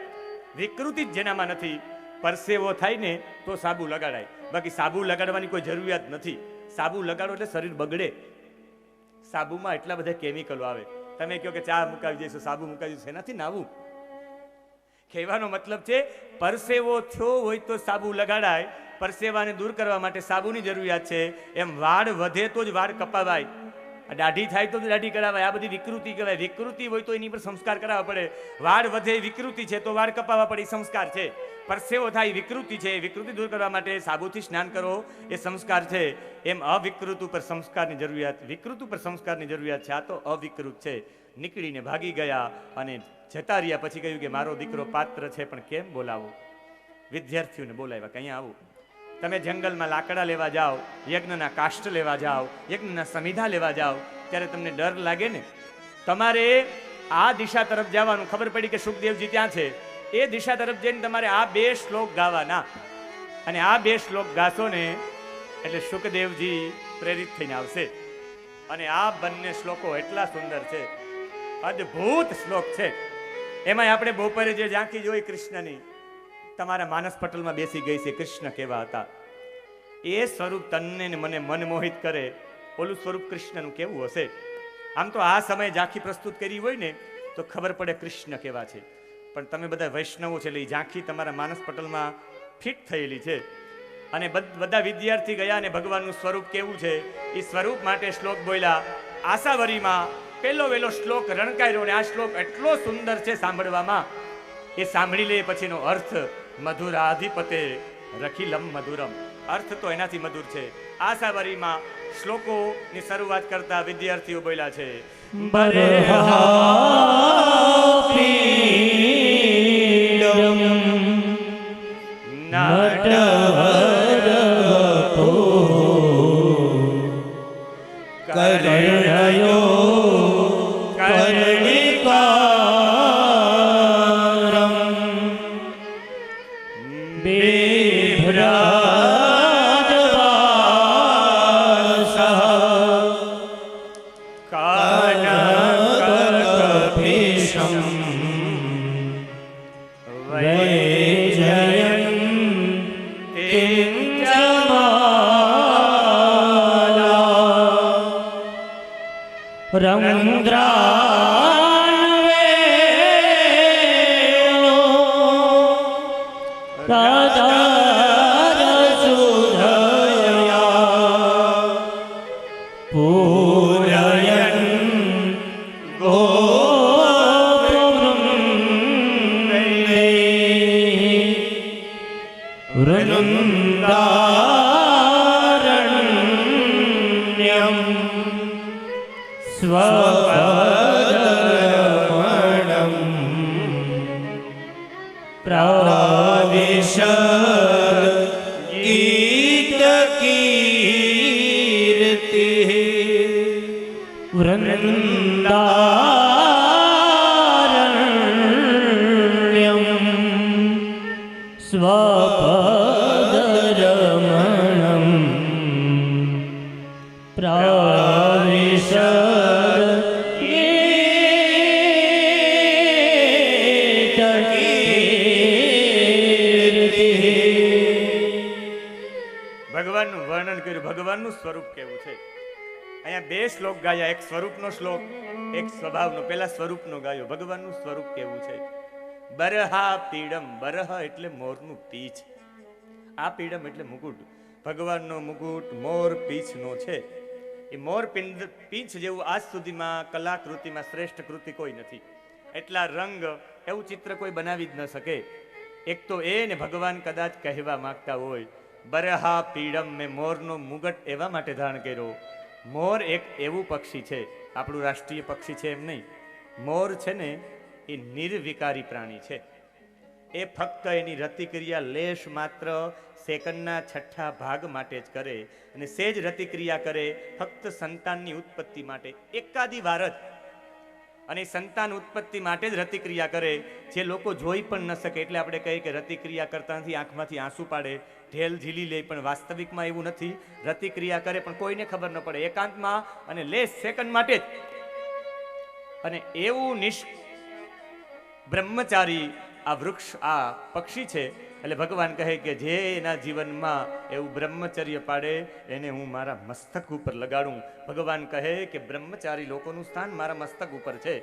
વિકૃતિ જ જેનામાં નથી. પરસેવો થાય ને તો સાબુ લગાડાય, બાકી સાબુ લગાડવાની કોઈ જરૂરિયાત નથી. સાબુ લગાડો એટલે શરીર બગડે. સાબુમાં એટલા બધા કેમિકલો આવે. તમે કહો કે ચા મુકાવી દઈશું, સાબુ મુકાવી દઈશું, એનાથી નાવું. કહેવાનો મતલબ છે પરસેવો થયો હોય તો સાબુ લગાડાય. પરસેવાને દૂર કરવા માટે સાબુની જરૂરિયાત છે. એમ વાળ વધે તો જ વાળ કપાવાય, દાઢી થાય તો જ દાઢી કરાવાય. આ બધી વિકૃતિ કહેવાય. વિકૃતિ હોય તો એની પર સંસ્કાર કરાવવા પડે. વાળ વધે વિકૃતિ છે તો વાળ કપાવવા પડે, સંસ્કાર છે. પરસેવો થાય વિકૃતિ છે, વિકૃતિ દૂર કરવા માટે સાબુથી સ્નાન કરો, એ સંસ્કાર છે. એમ અવિકૃત ઉપર સંસ્કારની જરૂરિયાત, વિકૃત ઉપર સંસ્કારની જરૂરિયાત છે. આ તો અવિકૃત છે. નીકળીને ભાગી ગયા અને જતા રહ્યા. પછી કહ્યું કે મારો દીકરો પાત્ર છે, પણ કેમ બોલાવો? વિદ્યાર્થીઓને બોલાવ્યા કે અહીંયા આવું. તમે જંગલમાં લાકડા લેવા જાઓ, યજ્ઞના કાષ્ઠ લેવા જાઓ, યજ્ઞના સમિધા લેવા જાઓ, ત્યારે તમને ડર લાગે ને. તમારે આ દિશા તરફ જવાનું. ખબર પડી કે સુખદેવજી ત્યાં છે, એ દિશા તરફ જઈને તમારે આ 2 શ્લોક ગાવાના. અને આ 2 શ્લોક ગાશો ને એટલે સુખદેવજી પ્રેરિત થઈને આવશે. અને આ બંને શ્લોકો એટલા સુંદર છે, અદ્ભુત શ્લોક છે. એમાં આપણે બપોરે જે ઝાંખી જોઈ કૃષ્ણની, તમારા માનસ પટલમાં બેસી ગઈ છે. કૃષ્ણ કેવા હતા એ સ્વરૂપ તન્ને ને મને મનમોહિત કરે. ઓલું સ્વરૂપ કૃષ્ણનું કેવું હશે? આમ તો આ સમયે ઝાંખી પ્રસ્તુત કરી હોય ને તો ખબર પડે કૃષ્ણ કેવા છે. પણ તમે બધા વૈષ્ણવો છે એટલે એ ઝાંખી તમારા માનસ પટલમાં ફિટ થયેલી છે. અને બધા વિદ્યાર્થી ગયા અને ભગવાનનું સ્વરૂપ કેવું છે એ સ્વરૂપ માટે શ્લોક બોલ્યા. આશાવરીમાં પહેલો વહેલો શ્લોક રણકાર્યો, અને આ શ્લોક એટલો સુંદર છે સાંભળવામાં. એ સાંભળી લે પછીનો અર્થ મધુરાધિપતે રખિલમ મધુરમ. અર્થ તો એનાથી મધુર છે. આશાવરીમાં શ્લોકોની શરૂઆત કરતા વિદ્યાર્થીઓ બોલ્યા છે, કીર્તિ વૃંદારણ્યમ સ્વપદરમણમ ભગવાનનું વર્ણન કર્યું, ભગવાનનું સ્વરૂપ કેવું છે. અહીંયા બે શ્લોક ગાયા, એક સ્વરૂપનો શ્લોક, એક સ્વભાવનો. પેલા સ્વરૂપનો ગાયો, ભગવાનનું સ્વરૂપ કેવું છે. બરહા પીડમ, બરહ એટલે મોરનું પીછ, આ પીડમ એટલે મુકુટ. ભગવાનનો મુકુટ મોર પીછનો છે. એ મોર પીંછ જેવું આજ સુધીમાં કલાકૃતિમાં શ્રેષ્ઠ કૃતિ કોઈ નથી. એટલા રંગ એવું ચિત્ર કોઈ બનાવી જ ન શકે. એક તો એ ને ભગવાન કદાચ કહેવા માંગતા હોય બરહા પીડમ, મેં મોરનો મુગટ એવા માટે ધારણ કર્યો. મોર એક એવું પક્ષી છે, આપણું રાષ્ટ્રીય પક્ષી છે એમ નહીં. મોર છે ને એ નિર્વિકારી પ્રાણી છે. એ ફક્ત એની રતિક્રિયા લેશ માત્ર સેકન્ડના છઠ્ઠા ભાગ માટે જ કરે, અને સેજ રતિક્રિયા કરે ફક્ત સંતાનની ઉત્પત્તિ માટે, એકાદી વાર જ. અને સંતાન ઉત્પત્તિ માટે જ રતિક્રિયા કરે, જે લોકો જોઈ પણ ન શકે. એટલે આપણે કહીએ કે રતિક્રિયા કરતા નથી, આંખમાંથી આંસુ પાડે, ઢેલ ઝીલી લે, પણ વાસ્તવિકમાં એવું નથી. રતિક્રિયા કરે પણ કોઈને ખબર ન પડે, એકાંતમાં અને લેશ સેકન્ડ માટે જ. અને એવું બ્રહ્મચારી આ વૃક્ષ, આ પક્ષી છે. એટલે ભગવાન કહે કે જે એના જીવનમાં એવું બ્રહ્મચર્ય પાડે એને હું મારા મસ્તક ઉપર લગાડું. ભગવાન કહે કે બ્રહ્મચારી લોકોનું સ્થાન મારા મસ્તક ઉપર છે.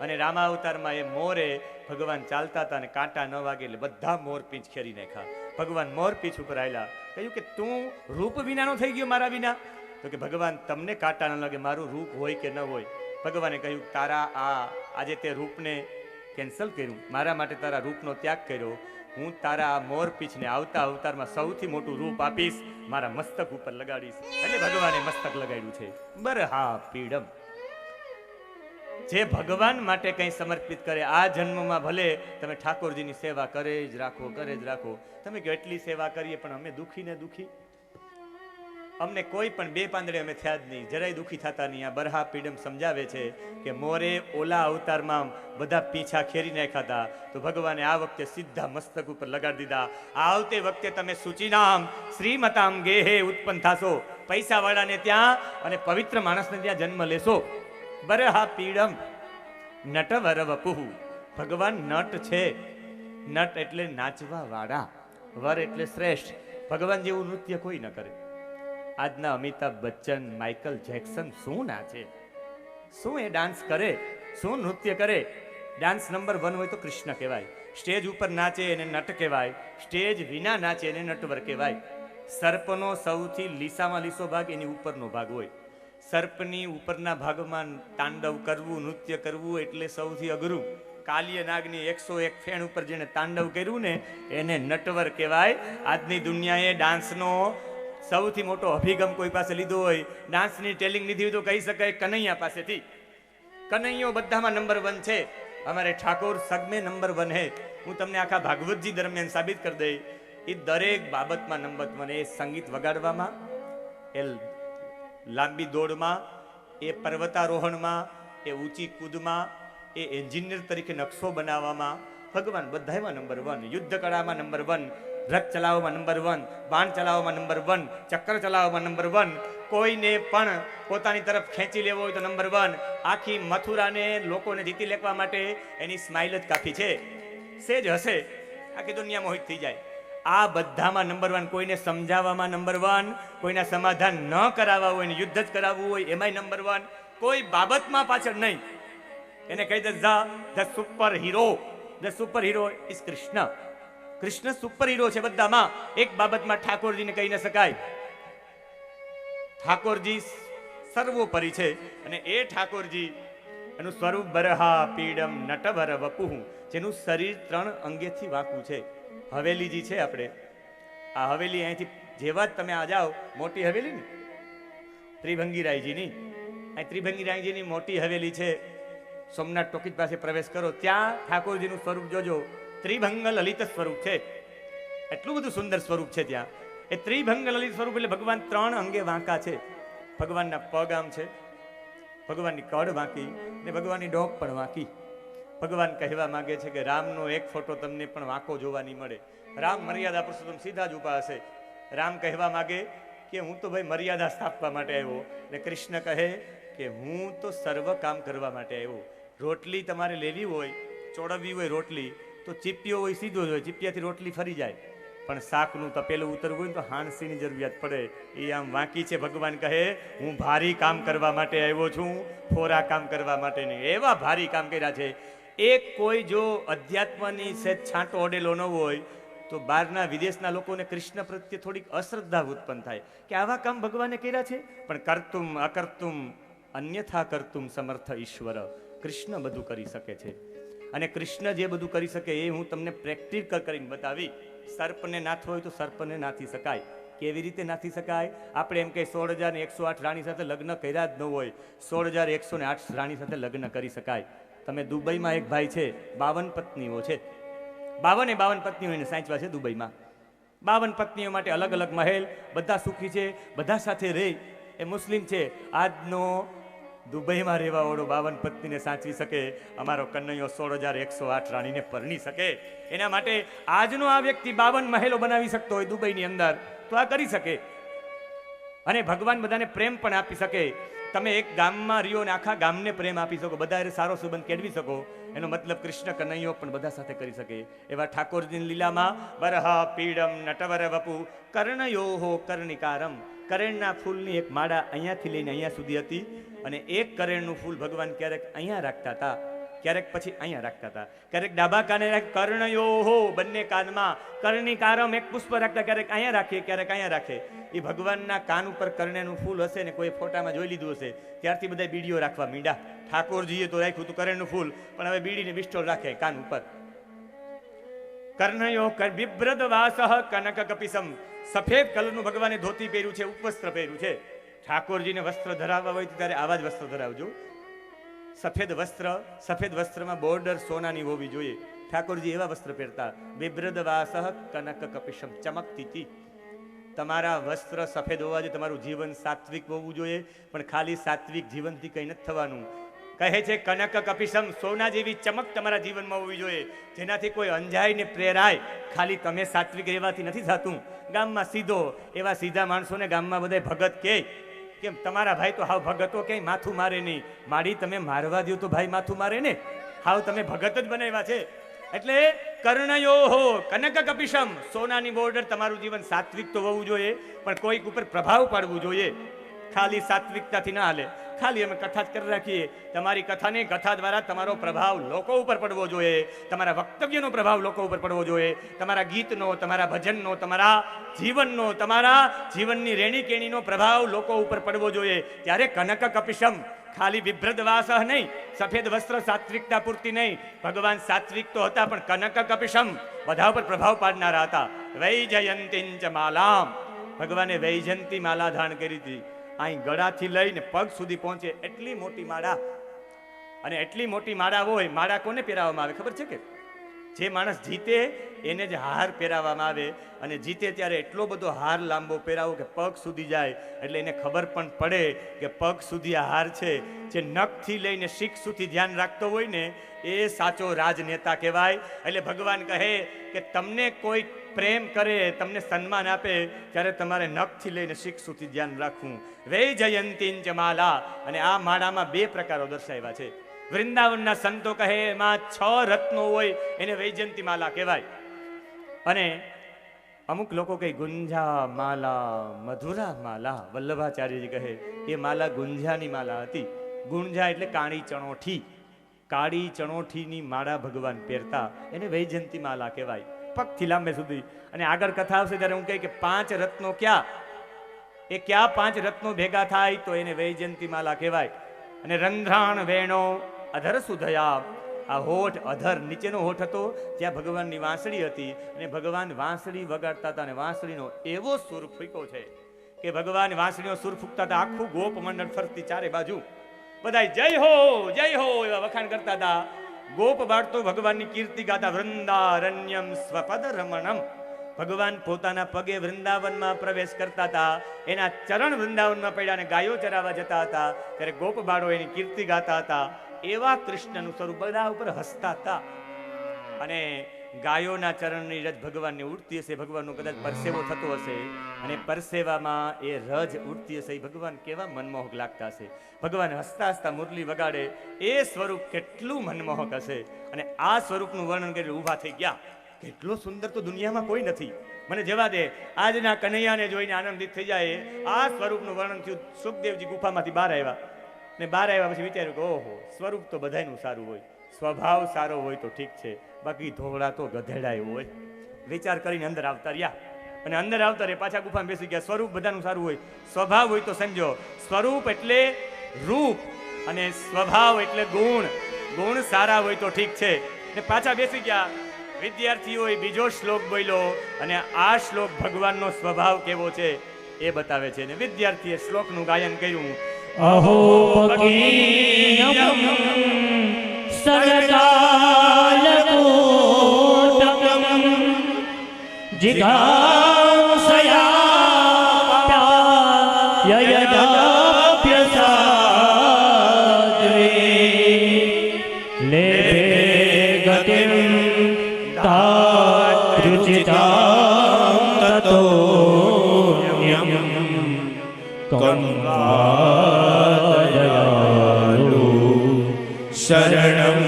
અને રામાવતારમાં એ મોરે ભગવાન ચાલતા હતા અને કાંટા ન વાગે એટલે બધા મોર પીંછ ખેરી નાખ્યા. ભગવાન મોર પીંછ ઉપર આવેલા, કહ્યું કે તું રૂપ વિનાનો થઈ ગયો મારા વિના? તો કે ભગવાન તમને કાંટા ન લાગે, મારું રૂપ હોય કે ન હોય. ભગવાને કહ્યું તારા આજે તે રૂપને કેન્સલ કર્યું, મારા માટે તારા રૂપનો ત્યાગ કર્યો. હું તારા આ મોર પીછને આવતા અવતારમાં સૌથી મોટું રૂપ આપીશ, મારા મસ્તક ઉપર લગાડીશ. એટલે ભગવાને મસ્તક લગાડ્યું છે. બરહા પીડમ. જે ભગવાન માટે કંઈ સમર્પિત કરે, આ જન્મમાં ભલે તમે ઠાકોરજીની સેવા કરે જ રાખો, કરે જ રાખો. તમે કહો એટલી સેવા કરીએ પણ અમે દુઃખી ને દુઃખી, અમને કોઈ પણ બે પાંદડે અમે થયા જ નહીં, જરાય દુઃખી થતા નહીં. આ બરહા પીડમ સમજાવે છે કે મોરે ઓલા અવતારમાં બધા પીછા ખેરી નાખ્યા હતા, તો ભગવાને આ વખતે સીધા મસ્તક ઉપર લગાડી દીધા. આવતે વખતે તમે સૂચિનામ શ્રીમતામ ગેહે ઉત્પન્ન થાશો, પૈસા વાળાને ત્યાં અને પવિત્ર માણસને ત્યાં જન્મ લેશો. બરહા પીડમ નટવર વપુહુ. ભગવાન નટ છે. નટ એટલે નાચવા વાળા, વર એટલે શ્રેષ્ઠ. ભગવાન જેવું નૃત્ય કોઈ ન કરે. આજના અમિતાભ બચ્ચન, માઇકલ જેક્સન શું નાચે, શું એ ડાન્સ કરે, શું નૃત્ય કરે. ડાન્સ નંબર 1 હોય તો કૃષ્ણ કહેવાય. સ્ટેજ ઉપર નાચે એને નટ કહેવાય, સ્ટેજ વિના નાચે એને નટવર કહેવાય. સર્પનો સૌથી લીસામાં લીસો ભાગ એની ઉપરનો ભાગ હોય. સર્પની ઉપરના ભાગમાં તાંડવ કરવું, નૃત્ય કરવું એટલે સૌથી અઘરું. કાલિય નાગની 101 ફેણ ઉપર જેને તાંડવ કર્યું ને એને નટવર કહેવાય. આજની દુનિયાએ ડાન્સનો સૌથી મોટો અભિગમ કોઈ પાસે લીધો હોય, ડાન્સની ટ્રેનિંગ લીધી હોય તો કહી શકાય કનૈયા પાસેથી. કનૈયો બધામાં નંબર 1 છે. અમારે ઠાકોર સગમે નંબર 1 હે. હું તમને આખા ભાગવતજી દરમિયાન સાબિત કરી દઈ. એ દરેક બાબતમાં નંબર 1. એ સંગીત વગાડવામાં, એ લાંબી દોડમાં, એ પર્વતારોહણમાં, એ ઊંચી કૂદમાં, એ એન્જિનિયર તરીકે નકશો બનાવવામાં, ભગવાન બધામાં નંબર 1. યુદ્ધ કળામાં નંબર 1, રથ ચલાવવામાં નંબર 1, બાણ ચલાવવામાં નંબર 1, ચક્ર ચલાવવામાં નંબર 1. કોઈને પણ પોતાની તરફ ખેંચી લેવો હોય તો નંબર 1. આખી મથુરાને લોકોને જીતી લેવા માટે એની સ્માઇલ જ કાફી છે. સેજ હશે આખી દુનિયા મોહિત થઈ જાય. આ બધામાં નંબર 1. કોઈને સમજાવવામાં નંબર 1, કોઈના સમાધાન ન કરાવવા હોય ને યુદ્ધ જ કરાવવું હોય એમાંય નંબર 1. કોઈ બાબતમાં પાછળ નહીં. એને કહી દે the super hero. The super hero is Krishna. Krishna super hero છે બધામાં. એક બાબતમાં ઠાકોરજીને કહી ન શકાય. ઠાકોરજી સર્વોપરી છે. અને એ ઠાકોરજી એનું સ્વરૂપ બરહા પીડમ નટવર વપુહુ, જેનું શરીર 3 અંગેથી વાંકું છે. હવેલીજી છે આપણે, આ હવેલી અહીંથી જેવા જ તમે આ જાઓ, મોટી હવેલી ને ત્રિભંગીરાયજીની, અહીં ત્રિભંગીરાયજીની મોટી હવેલી છે. સોમનાથ ટોકીજ પાસે પ્રવેશ કરો, ત્યાં ઠાકોરજીનું સ્વરૂપ જોજો. ત્રિભંગ લલિત સ્વરૂપ છે. એટલું બધું સુંદર સ્વરૂપ છે ત્યાં. એ ત્રિભંગ લલિત સ્વરૂપ એટલે ભગવાન 3 અંગે વાંકા છે. ભગવાનના પગ આમ છે, ભગવાનની કડ વાંકી ને ભગવાનની ડોક પણ વાંકી. ભગવાન કહેવા માંગે છે કે રામનો એક ફોટો તમને પણ વાંકો જોવા નહીં મળે. રામ મર્યાદા પુરુષોત્તમ સીધા જ ઉભા હશે. રામ કહેવા માંગે કે હું તો ભાઈ મર્યાદા સ્થાપવા માટે આવ્યો, ને કૃષ્ણ કહે કે હું તો સર્વ કામ કરવા માટે આવ્યો. રોટલી તમારે લેવી હોય, ચોળવવી હોય રોટલી, તો ચીપિયો હોય સીધો જ હોય, ચીપિયાથી રોટલી ફરી જાય. પણ શાકનું તપેલું ઉતરવું હોય ને તો હાંસીની જરૂરિયાત પડે. એ આમ વાંકી છે. ભગવાન કહે હું ભારી કામ કરવા માટે આવ્યો છું, ફોરા કામ કરવા માટે નહીં. એવા ભારી કામ કર્યા છે. એક કોઈ જો અધ્યાત્મની સેજ છાંટો અડેલો ન હોય તો બહારના વિદેશના લોકોને કૃષ્ણ પ્રત્યે થોડીક અશ્રદ્ધા ઉત્પન્ન થાય કે આવા કામ ભગવાને કર્યા છે. પણ કરતુમ અકર્તુમ અન્યથા કરતુમ સમર્થ ઈશ્વર. કૃષ્ણ બધું કરી શકે છે. અને કૃષ્ણ જે બધું કરી શકે એ હું તમને પ્રેક્ટિકલ કરીને બતાવી. સર્પને નાથવો હોય તો સર્પને નાથી શકાય. કેવી રીતે નાથી શકાય? આપણે એમ કે 16,108 રાણી સાથે લગ્ન કર્યા જ ન હોય, 16,108 રાણી સાથે લગ્ન કરી શકાય. તમે દુબઈમાં એક ભાઈ છે, 52 પત્નીઓ છે. 52 પત્નીઓને સાચવા છે દુબઈમાં. 52 પત્નીઓ માટે અલગ અલગ મહેલ, બધા સુખી છે, બધા સાથે રહે. એ મુસ્લિમ છે. આજનો દુબઈમાં રહેવા વાળો 52 પત્નીને સાચવી શકે, અમારો કનૈયો 16,108 રાણીને પરણી શકે. એના માટે આજનો આ વ્યક્તિ 52 મહેલો બનાવી શકતો હોય દુબઈની અંદર, તો આ કરી શકે. અને ભગવાન બધાને પ્રેમ પણ આપી શકે. તમે એક ગામમાં રહ્યો ને આખા ગામને પ્રેમ આપી શકો, બધા સારો સંબંધ કેળવી શકો. એનો મતલબ કૃષ્ણ કનૈયો પણ બધા સાથે કરી શકે. એવા ઠાકોરજીની લીલામાં બરહા પીડમ નટવર વપુ કર્ણયોહો કર્ણિકારમ. કરેણના ફૂલની એક માળા અહીંયાથી લઈને અહીંયા સુધી હતી, અને એક કરેણનું ફૂલ ભગવાન ક્યારેક અહીંયા રાખતા હતા, ક્યારેક પછી અહીંયા રાખતા હતા. ક્યારેક ડાબા કાને રાખે, કર્ણયોહો બંને કાનમાં, કર્ણિકારમ એક પુષ્પ રાખતા, ક્યારેક અહીંયા રાખે, ક્યારેક અહીંયા રાખે. એ ભગવાનના કાન ઉપર કર્ણનું ફૂલ હશે ને કોઈ ફોટામાં જોઈ લીધું હશે, ત્યારથી બધા બીડીઓ રાખવા મીંડા. ઠાકોરજીએ તો રાખ્યું હતું કર્ણનું ફૂલ, પણ હવે બીડીને બિસ્ટોલ રાખે કાન ઉપર. કર્ણયો બિભ્રદ વાસઃ કનક કપિસમ. સફેદ કલરનું ભગવાને ધોતી પહેર્યું છે, ઉપવસ્ત્ર પહેર્યું છે. ઠાકોરજીને વસ્ત્ર ધરાવવા હોય ત્યારે આવા જ વસ્ત્ર ધરાવજો. સફેદ વસ્ત્ર, સફેદ વસ્ત્રમાં બોર્ડર સોનાની હોવી જોઈએ. ઠાકોરજી એવા વસ્ત્ર પહેરતા. બિભ્રદ વાસઃ કનક કપિસમ, ચમકતી હતી. તમારા વસ્ત્ર સફેદ હોવા જોઈએ, તમારું જીવન સાત્વિક હોવું જોઈએ. પણ ખાલી સાત્વિક જીવનથી કંઈ નથી થવાનું. કહે છે કનક કપિસમ, સોના જેવી ચમક તમારા જીવનમાં હોવી જોઈએ, જેનાથી કોઈ અંજાય ને પ્રેરાય. ખાલી તમે સાત્વિક રહેવાથી નથી થતું. ગામમાં સીધો, એવા સીધા માણસોને ગામમાં બધા ભગત કહે કેમ તમારા ભાઈ તો હાવ ભગતો ક્યાંય માથું મારે નહીં. માડી તમે મારવા દો તો ભાઈ માથું મારે ને, હાવ તમે ભગત જ બનાવ્યા છે. એટલે કર્ણયોહો કનક કપિસમ, સોનાની બોર્ડર. તમારું જીવન સાત્વિક તો હોવું જોઈએ, પણ કોઈક ઉપર પ્રભાવ પાડવું જોઈએ. ખાલી સાત્વિકતાથી ના હાલે. ખાલી અમે કથા જ કરી રાખીએ. તમારી કથાને, કથા દ્વારા તમારો પ્રભાવ લોકો ઉપર પડવો જોઈએ. તમારા વક્તવ્યનો પ્રભાવ લોકો ઉપર પડવો જોઈએ. તમારા ગીતનો, તમારા ભજનનો, તમારા જીવનનો, તમારા જીવનની રેણી કેણીનો પ્રભાવ લોકો ઉપર પડવો જોઈએ. ત્યારે કનક કપિસમ, ખાલી વિભ્રદ વાસઃ નહીં, સફેદ વસ્ત્ર સાત્વિકતા પૂરતી નહીં. ભગવાન સાત્વિક તો હતા, પણ કનક કપિસમ બધા ઉપર પ્રભાવ પાડનારા હતા. વૈજયંતીંચ માલામ, ભગવાને વૈજયંતી માલા ધારણ કરી હતી. અહીં ગળાથી લઈને પગ સુધી પહોંચે એટલી મોટી માળા. અને એટલી મોટી માળા હોય, માળા કોને પહેરાવવામાં આવે ખબર છે કે? જે માણસ જીતે એને જ હાર પહેરાવવામાં આવે. અને જીતે ત્યારે એટલો બધો હાર લાંબો પહેરાવો કે પગ સુધી જાય, એટલે એને ખબર પણ પડે કે પગ સુધી આ હાર છે. જે નખથી લઈને શીખ સુધી ધ્યાન રાખતો હોય ને એ સાચો રાજનેતા કહેવાય. એટલે ભગવાન કહે કે તમને કોઈ પ્રેમ કરે, તમને સન્માન આપે, ત્યારે તમારે નખથી લઈને શીખ સુધી ધ્યાન રાખવું. વૈજયંતીંચ માલા. અને આ માળામાં 2 પ્રકારો દર્શાવ્યા છે. વૃંદાવનના સંતો કહે એમાં 6 રત્નો હોય, એને વૈજયંતી માલા કહેવાય. અને અમુક લોકો કહે ગુંજા માલા, મધુરા માલા. વલ્લભાચાર્યજી કહે એ માલા ગુંજાની માલા હતી. ગુંજા એટલે કાળી ચણોઠી. કાળી ચણોઠીની માળા ભગવાન પહેરતા, એને વૈજયંતી માલા કહેવાય. પગથી લાંબે સુધી. અને આગળ કથા આવશે ત્યારે હું કહે કે 5 રત્નો ક્યાં, એ ક્યાં 5 રત્નો ભેગા થાય તો એને વૈજયંતી માલા કહેવાય. અને રંધ્રાણ વેણો અધર સુધયા. આ હોઠ, અધર નીચેનો હોઠ હતો, ત્યાં ભગવાનની વાંસળી હતી. અને ભગવાન વાંસળી વગાડતા હતા. અને વાંસળીનો એવો સુર ફૂંક્યો છે કે ભગવાન વાંસળીનો સુર ફૂંકતા હતા, આખું ગોપ મંડળ ફરતી ચારે બાજુ બધા જય હો જય હો એવા વખાણ કરતા હતા. ગોપ બાળતો ભગવાનની કીર્તિ ગાતા. વૃંદારણ્યમ સ્વપદ રમણમ. ભગવાન પોતાના પગે વૃંદાવનમાં પ્રવેશ કરતા હતા, એના ચરણ વૃંદાવનમાં પડ્યા અને ગાયો ચરાવવા જતા હતા, ત્યારે ગોપ બાળો એની કીર્તિ ગાતા હતા. એવા કૃષ્ણનું સ્વરૂપ બધા ઉપર હસતા હતા. અને ગાયોના ચરણની રજ ભગવાનને ઉડતી હશે, ભગવાનનો કદાચ પરસેવો થતો હશે, અને પરસેવામાં એ રજ ઉડતી હશે. ભગવાન કેવા મનમોહક લાગતા હશે. ભગવાન હસતા હસતા મુરલી વગાડે, એ સ્વરૂપ કેટલું મનમોહક હશે. અને આ સ્વરૂપનું વર્ણન કરી ઊભા થઈ ગયા. કેટલો સુંદર તો દુનિયામાં કોઈ નથી. મને જવા દે, આજના કનૈયાને જોઈને આનંદિત થઈ જાય. આ સ્વરૂપનું વર્ણન થયું. સુખદેવજી ગુફામાંથી બહાર આવ્યા, ને બહાર આવ્યા પછી વિચાર્યું કે ઓહો, સ્વરૂપ તો બધાયનું સારું હોય, સ્વભાવ સારો હોય તો ઠીક છે, બાકી ધોળા તો ગધેડાય હોય. વિચાર કરીને અંદર આવતા રહ્યા, અને અંદર આવતા રે પાછા ગુફામાં બેસી ગયા. સ્વરૂપ બધાનું સારું હોય, સ્વભાવ હોય તો સમજો. સ્વરૂપ એટલે રૂપ અને સ્વભાવ એટલે ગુણ. ગુણ સારા હોય તો ઠીક છે. ને પાછા બેસી ગયા. વિદ્યાર્થીઓએ બીજો શ્લોક બોલ્યો, અને આ શ્લોક ભગવાનનો સ્વભાવ કેવો છે એ બતાવે છે. ને વિદ્યાર્થીએ શ્લોકનું ગાયન કર્યું. અહો ભગીયમ સગદાલકોટકમ જિગાંસયાપ્યાયદાપ્યસાદ્વે લેભે ગતિમ તારુચિતાં તતોન્યમ કંવાદયાલુ શરણં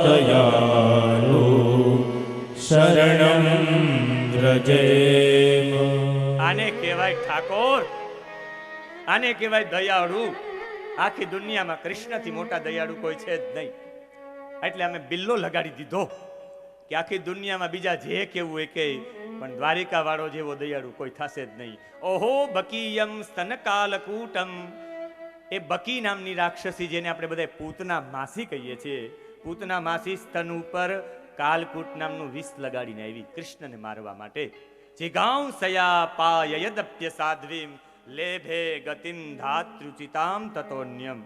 કંવાદયાલુ શરણં વ્રજેમ. આને કહેવાય ઠાકોર, આને કહેવાય દયાળુ. આખી દુનિયામાં કૃષ્ણથી મોટા દયાળુ કોઈ છે જ નહીં. એટલે અમે બિલ્લો લગાડી દીધો કે આખી દુનિયામાં બીજા જે કેવું એ કે, પણ દ્વારિકા વાળો જેવો દયાળુ કોઈ થશે જ નહીં. ઓહો બકીયમ સ્તનકાલકૂટમ. એ બકી નામની રાક્ષસી, જેને આપણે બધા પૂતના માસી કહીએ છીએ, પૂતના માસી સ્તન ઉપર કાલકૂટ નામનું વિષ લગાડીને આવી કૃષ્ણને મારવા માટે. જિગાંસયા પાયયદપ્ય સાધ્વીમ લેભે ગતિમ ધાતૃચિતામ તતોન્યમ.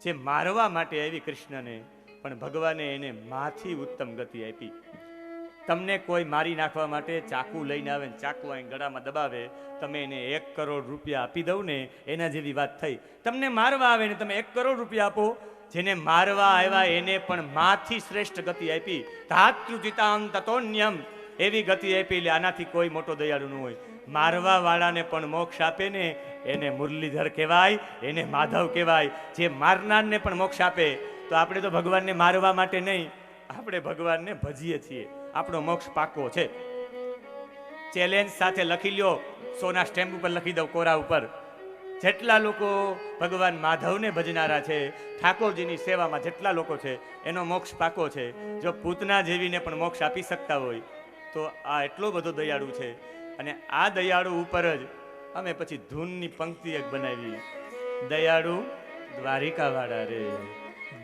જે મારવા માટે આવી કૃષ્ણને, પણ ભગવાને એને માથી ઉત્તમ ગતિ આપી. તમને કોઈ મારી નાખવા માટે ચાકુ લઈને આવે, ચાકુ અહીં ગળામાં દબાવે, તમે એને 1 કરોડ રૂપિયા આપી દઉં ને, એના જેવી વાત થઈ. તમને મારવા આવે ને તમે 1 કરોડ રૂપિયા આપો, જેને મારવા આવ્યા એને પણ માથી શ્રેષ્ઠ ગતિ આપી. ધાતૃચિતામ તતોન્યમ, એવી ગતિ આપી. એટલે આનાથી કોઈ મોટો દયાળુ ન હોય. મારવા વાળાને પણ મોક્ષ આપે ને, એને મુરલીધર કહેવાય, એને માધવ કહેવાય. જે મારનારને પણ મોક્ષ આપે. તો આપણે તો ભગવાનને મારવા માટે નહીં, આપણે ભગવાનને ભજીએ છીએ. આપણો મોક્ષ પાકો છે. ચેલેન્જ સાથે લખી લ્યો, સોના સ્ટેમ્પ ઉપર લખી દઉં, કોરા ઉપર. જેટલા લોકો ભગવાન માધવને ભજનારા છે, ઠાકોરજીની સેવામાં જેટલા લોકો છે, એનો મોક્ષ પાકો છે. જો પૂતના જેવીને પણ મોક્ષ આપી શકતા હોય તો આ એટલો બધો દયાળુ છે. અને આ દયાળુ ઉપર જ અમે પછી ધૂનની પંક્તિ એક બનાવી. દયાળુ દ્વારિકા વાળા રે,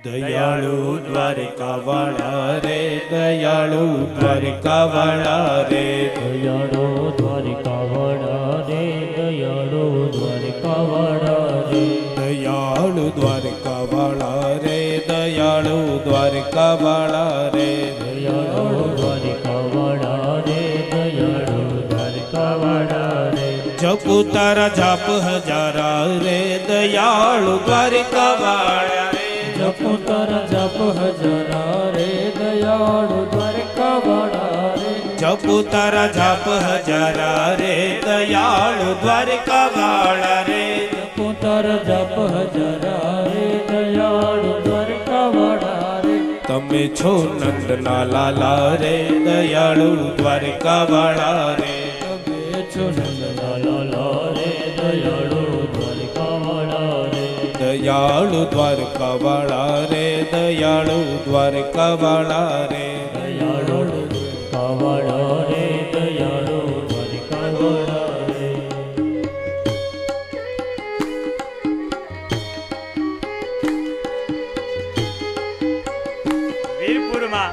દયાળુ દ્વારિકા વાળા રે, દયાળુ દ્વારિકા વાળા રે, દયાળુ દ્વારિકા વાળા રે, દયાળુ દ્વારિકા વાળા રે, દયાળુ દ્વારિકા વાળા રે, દયાળુ દ્વારિકા વાળા રે, દયાળુ દ્વારિકા વાળા રે, દયાળુ દ્વારિકા વાળા રે. જપુ તારા જાપ હજારા રે, દયાળુ દ્વારિકા વાળા રે, જપુ તારા જપ હજારા રે, દયાળુ દ્વારિકા વાળા રે, જપુ તારા જાપ હજારા રે, દયાળુ દ્વારિકા વાળા રે, જપુ તારા જપ હજારા રે, દયાળુ દ્વારિકા વાળા રે. તમે છો નંદના લાલા રે, દયાળુ દ્વારિકા વાળા રે, તમે છો નંદના લાલા રે, દયાળુ દ્વારિકા વાળા રે, દયાળુ દ્વારકા વાળા રે, દયાળુ દ્વારકા વાળા રે, દયાળુ દ્વારિકા વાળા રે, દયાળુ દ્વારિકા વાળા રે. વીરપુરમાં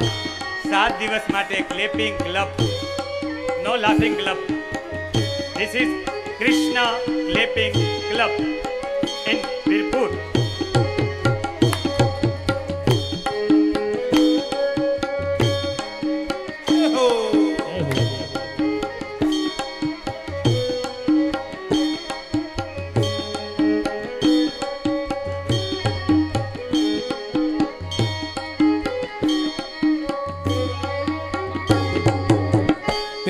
7 દિવસ માટે clapping club, no laughing club. This is Krishna clapping club in Virpur.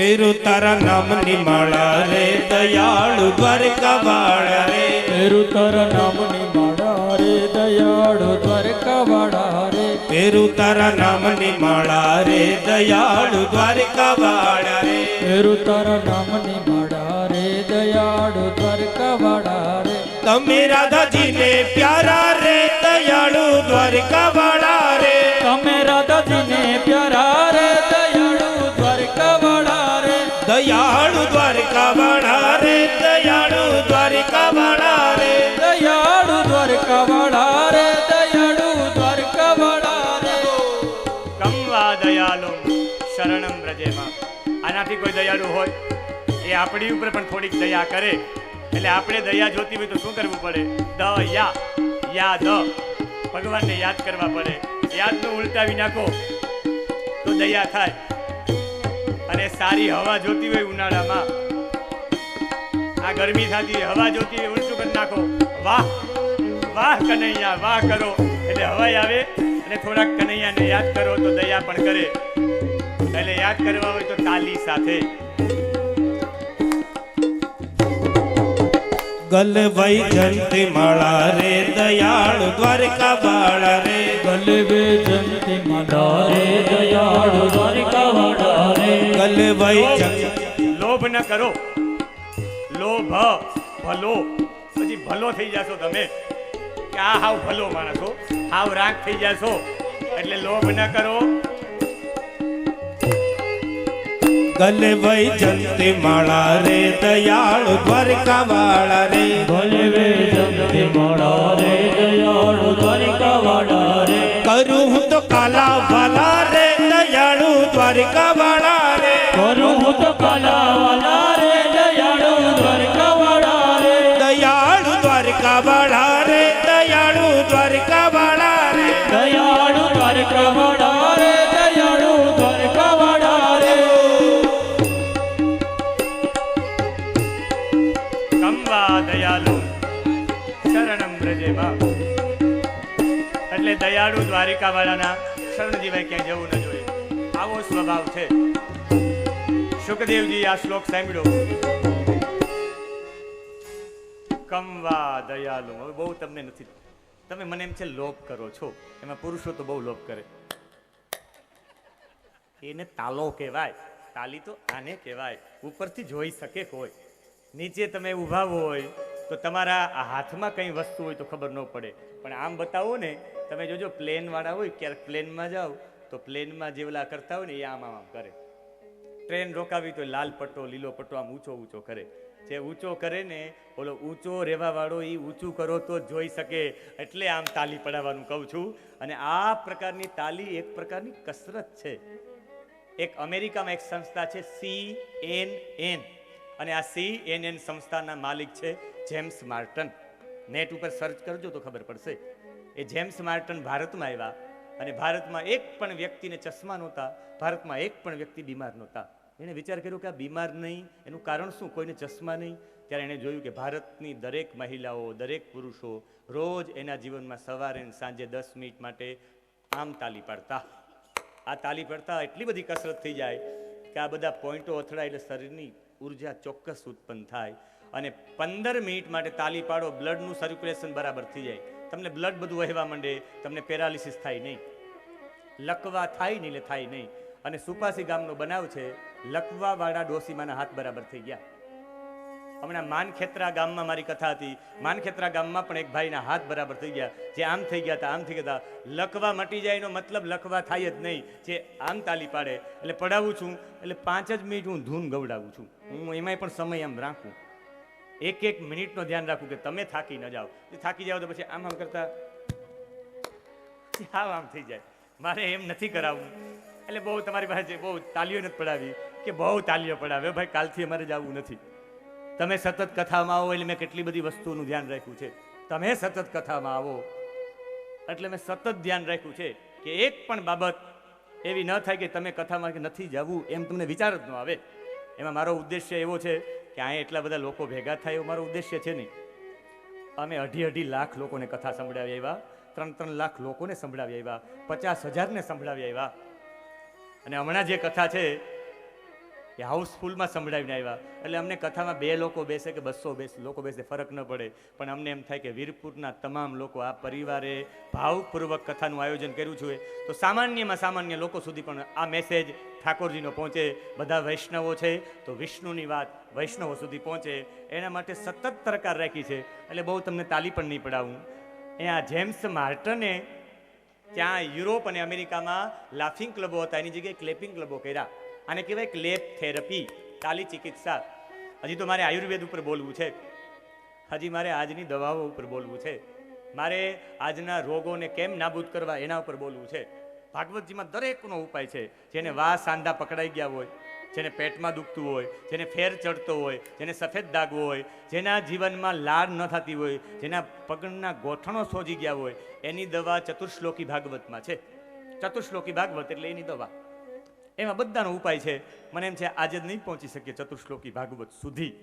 પેરું તારા નામની માળા રે દયાળુ દ્વારકા વાળા રે. પેરું તારા નામની માળા રે દયાળુ દ્વારકા વાળા રે. પેરું તારા નામની માળા રે દયાળુ દ્વારકા વાળા રે. પેરું તારા નામની માળા રે દયાળુ દ્વારકા વાળા રે. તમે રાધાજીને પ્યારા રે દયાળુ દ્વારકા વાળા રે. તમે રાધાજીને પ્યારા રે દયાળુ દ્વારકા વાળા રે. દયાળુ દ્વારકા વાળા રે દયાળુ દ્વારકા વાળા રે. દયાળુ દ્વારકા વાળા રે દયાળુ દ્વારકા વાળા રે. કમવા દયાલુ શરણમ વ્રજેમાં. આનાથી કોઈ દયાળુ હોય એ આપણી ઉપર પણ થોડીક દયા કરે. એટલે આપણે દયા જોતી હોય તો શું કરવું પડે? યા દ ભગવાનને યાદ કરવા પડે. યાદનું ઉલટાવી નાખો તો દયા થાય. અને સારી હવા જોતી હોય ઉનાળામાં, આ ગરમી થતી હવા જોતી હોય, ઉલટું કરી નાખો. વાહ વાહ કનૈયા વાહ કરો એટલે હવાઈ આવે. અને થોડાક કનૈયાને યાદ કરો તો દયા પણ કરે. એટલે યાદ કરવા હોય તો તાલી સાથે. ગલવઈ જંતી માળા રે દયાળુ દ્વારકા વાળા રે. ગલવે જંતી માળા રે દયાળુ દ્વારકા વાળા રે. ગલવઈ લોભ ન કરો. લોભ ભલો, પછી ભલો થઈ જાશો તમે કે આ હાવ ભલો માણસો, હાવ રાખ થઈ જાશો. એટલે લોભ ન કરો. ગલવઈ જંતી માળા રે દયાળુ દ્વારકા વાળા રે. ગલવે જંતી માળા રે દયાળુ દ્વારકા વાળા રે. કરું હું તો કાલા વાલા રે દયાળુ દ્વારકા વાળા રે. કરું હું તો કાલા વાલા રે દયાળુ દ્વારકા વાળા રે. દયાળુ દ્વારકા વાળા રે દયાળુ દ્વારકા વાળા રે. દયાળુ દ્વારકા વાળા રે દયાળુ દ્વારકા વાળા રે. કમવા દયાલુ શરણમ વ્રજેમાં. એટલે દયાળુ દ્વારિકા વાળાના શરણ જીવાય ક્યાંય જવું ન જોઈએ. આવો સ્વભાવ છે. શુકદેવજી આ શ્લોક સાંભળ્યો. કમવા દયાલુ. હવે બહુ તમને નથી, તમે મને એમ છે લોભ કરો છો. એમાં પુરુષો તો બહુ લોભ કરે. એને તાલો કહેવાય. તાલી તો આને કહેવાય. ઉપરથી જોઈ શકે કોઈ. નીચે તમે ઊભા હોય તો તમારા હાથમાં કઈ વસ્તુ હોય તો ખબર ન પડે. પણ આમ બતાવો ને, તમે જોજો પ્લેન વાળા હોય ક્યારેક પ્લેનમાં જાઓ તો પ્લેનમાં જે ઓલા કરતા હોય ને એ આમ આમ કરે. ટ્રેન રોકાવી તો લાલ પટ્ટો લીલો પટ્ટો આમ ઊંચો ઊંચો કરે. જે ઊંચો કરે ને ઓલો ઊંચો રહેવા વાળો એ ઊંચું કરો તો જ જોઈ શકે. એટલે આમ તાલી પડાવવાનું કહું છું. અને આ પ્રકારની તાલી એક પ્રકારની કસરત છે. એક અમેરિકામાં એક સંસ્થા છે CNN, અને આ CNN સંસ્થાના માલિક છે જેમ્સ માર્ટન. નેટ ઉપર સર્ચ કરજો તો ખબર પડશે. એ જેમ્સ માર્ટન ભારતમાં આવ્યા અને ભારતમાં એક પણ વ્યક્તિને ચશ્મા નહોતા, ભારતમાં એક પણ વ્યક્તિ બીમાર નહોતા. એણે વિચાર કર્યો કે આ બીમાર નહીં, એનું કારણ શું? કોઈને ચશ્મા નહીં. ત્યારે એણે જોયું કે ભારતની દરેક મહિલાઓ, દરેક પુરુષો રોજ એના જીવનમાં સવારે અને સાંજે 10 મિનિટ માટે આમ તાલી પાડતા. આ તાલી પાડતા એટલી બધી કસરત થઈ જાય કે આ બધા પોઈન્ટો અથડાય એટલે શરીરની ઉર્જા ચોક્કસ ઉત્પન્ન થાય. અને 15 મિનિટ માટે તાલી પાડો, બ્લડનું સર્ક્યુલેશન બરાબર થઈ જાય. તમને બ્લડ બધું વહેવા માંડે, તમને પેરાલિસિસ થાય નહીં, લકવા થાય નહીં એટલે થાય નહીં. અને સુપાસી ગામનો બનાવ છે. લકવાવાળા ડોસીમાના હાથ બરાબર થઈ ગયા. હમણાં માનખેત્રા ગામમાં મારી કથા હતી. માનખેત્રા ગામમાં પણ એક ભાઈના હાથ બરાબર થઈ ગયા. જે આમ થઈ ગયા હતા, આમ થઈ ગયા હતા. લકવા મટી જાય એનો મતલબ લકવા થાય જ નહીં. જે આમ તાલી પાડે એટલે પડાવું છું એટલે 5 જ મિનિટ હું ધૂન ગવડાવું છું. હું એમાંય પણ સમય આમ રાખું. એક મિનિટનો ધ્યાન રાખું કે તમે થાકી ન જાઓ. થાકી જાઓ તો પછી આમ આમ કરતા આમ થઈ જાય. મારે એમ નથી કરાવવું. એટલે બહુ તમારી પાસે બહુ તાલીઓ નથી પડાવી કે બહુ તાલીઓ પડાવે. ભાઈ કાલથી અમારે જવું નથી. તમે સતત કથામાં આવો એટલે મેં કેટલી બધી વસ્તુનું ધ્યાન રાખ્યું છે. તમે સતત કથામાં આવો એટલે મેં સતત ધ્યાન રાખ્યું છે કે એક પણ બાબત એવી ન થાય કે તમે કથામાં નથી જવું એમ તમને વિચાર જ ન આવે. એમાં મારો ઉદ્દેશ્ય એવો છે કે અહીંયા એટલા બધા લોકો ભેગા થાય એવો મારો ઉદ્દેશ્ય છે નહીં. અમે 2.5 લાખ લોકોને કથા સંભળાવી આવ્યા, 3 લાખ લોકોને સંભળાવી આવ્યા, 50,000ને સંભળાવી આવ્યા. અને હમણાં જે કથા છે એ હાઉસફુલમાં સંભળાવીને આવ્યા. એટલે અમને કથામાં 2 લોકો બેસે કે 200 લોકો બેસે ફરક ન પડે, પણ અમને એમ થાય કે વીરપુરના તમામ લોકો આ પરિવારે ભાવપૂર્વક કથાનું આયોજન કર્યું છે, તો સામાન્યમાં સામાન્ય લોકો સુધી પણ આ મેસેજ ઠાકોરજીનો પહોંચે. બધા વૈષ્ણવો છે તો વિષ્ણુની વાત વૈષ્ણવો સુધી પહોંચે, એના માટે સતત તરકાર રાખી છે. એટલે બહુ તમને તાલી પણ નહીં પડાવું. અહીંયા જેમ્સ માર્ટને ત્યાં યુરોપ અને અમેરિકામાં લાફિંગ ક્લબો હતા, એની જગ્યાએ ક્લેપિંગ ક્લબો કર્યા. આને કહેવાય ક્લેપ થેરપી, તાલી ચિકિત્સા. હજી તો મારે આયુર્વેદ ઉપર બોલવું છે, હજી મારે આજની દવાઓ ઉપર બોલવું છે, મારે આજના રોગોને કેમ નાબૂદ કરવા એના ઉપર બોલવું છે. ભાગવતજીમાં દરેકનો ઉપાય છે. જેને વા સાંધા પકડાઈ ગયા હોય, જેને પેટમાં દુખતું હોય, જેને ફેર ચડતો હોય, જેને સફેદ દાગ હોય, જેના જીવનમાં લાડ ન થતી હોય, જેના પગના ગોઠણો સોજી ગયા હોય, એની દવા ચતુર્શ્લોકી ભાગવતમાં છે. ચતુર્શ્લોકી ભાગવત એટલે એની દવા, એમાં બધાનો ઉપાય છે. મને એમ છે આજે જ નહીં પહોંચી શકીએ ચતુર્શ્લોકી ભાગવત સુધી,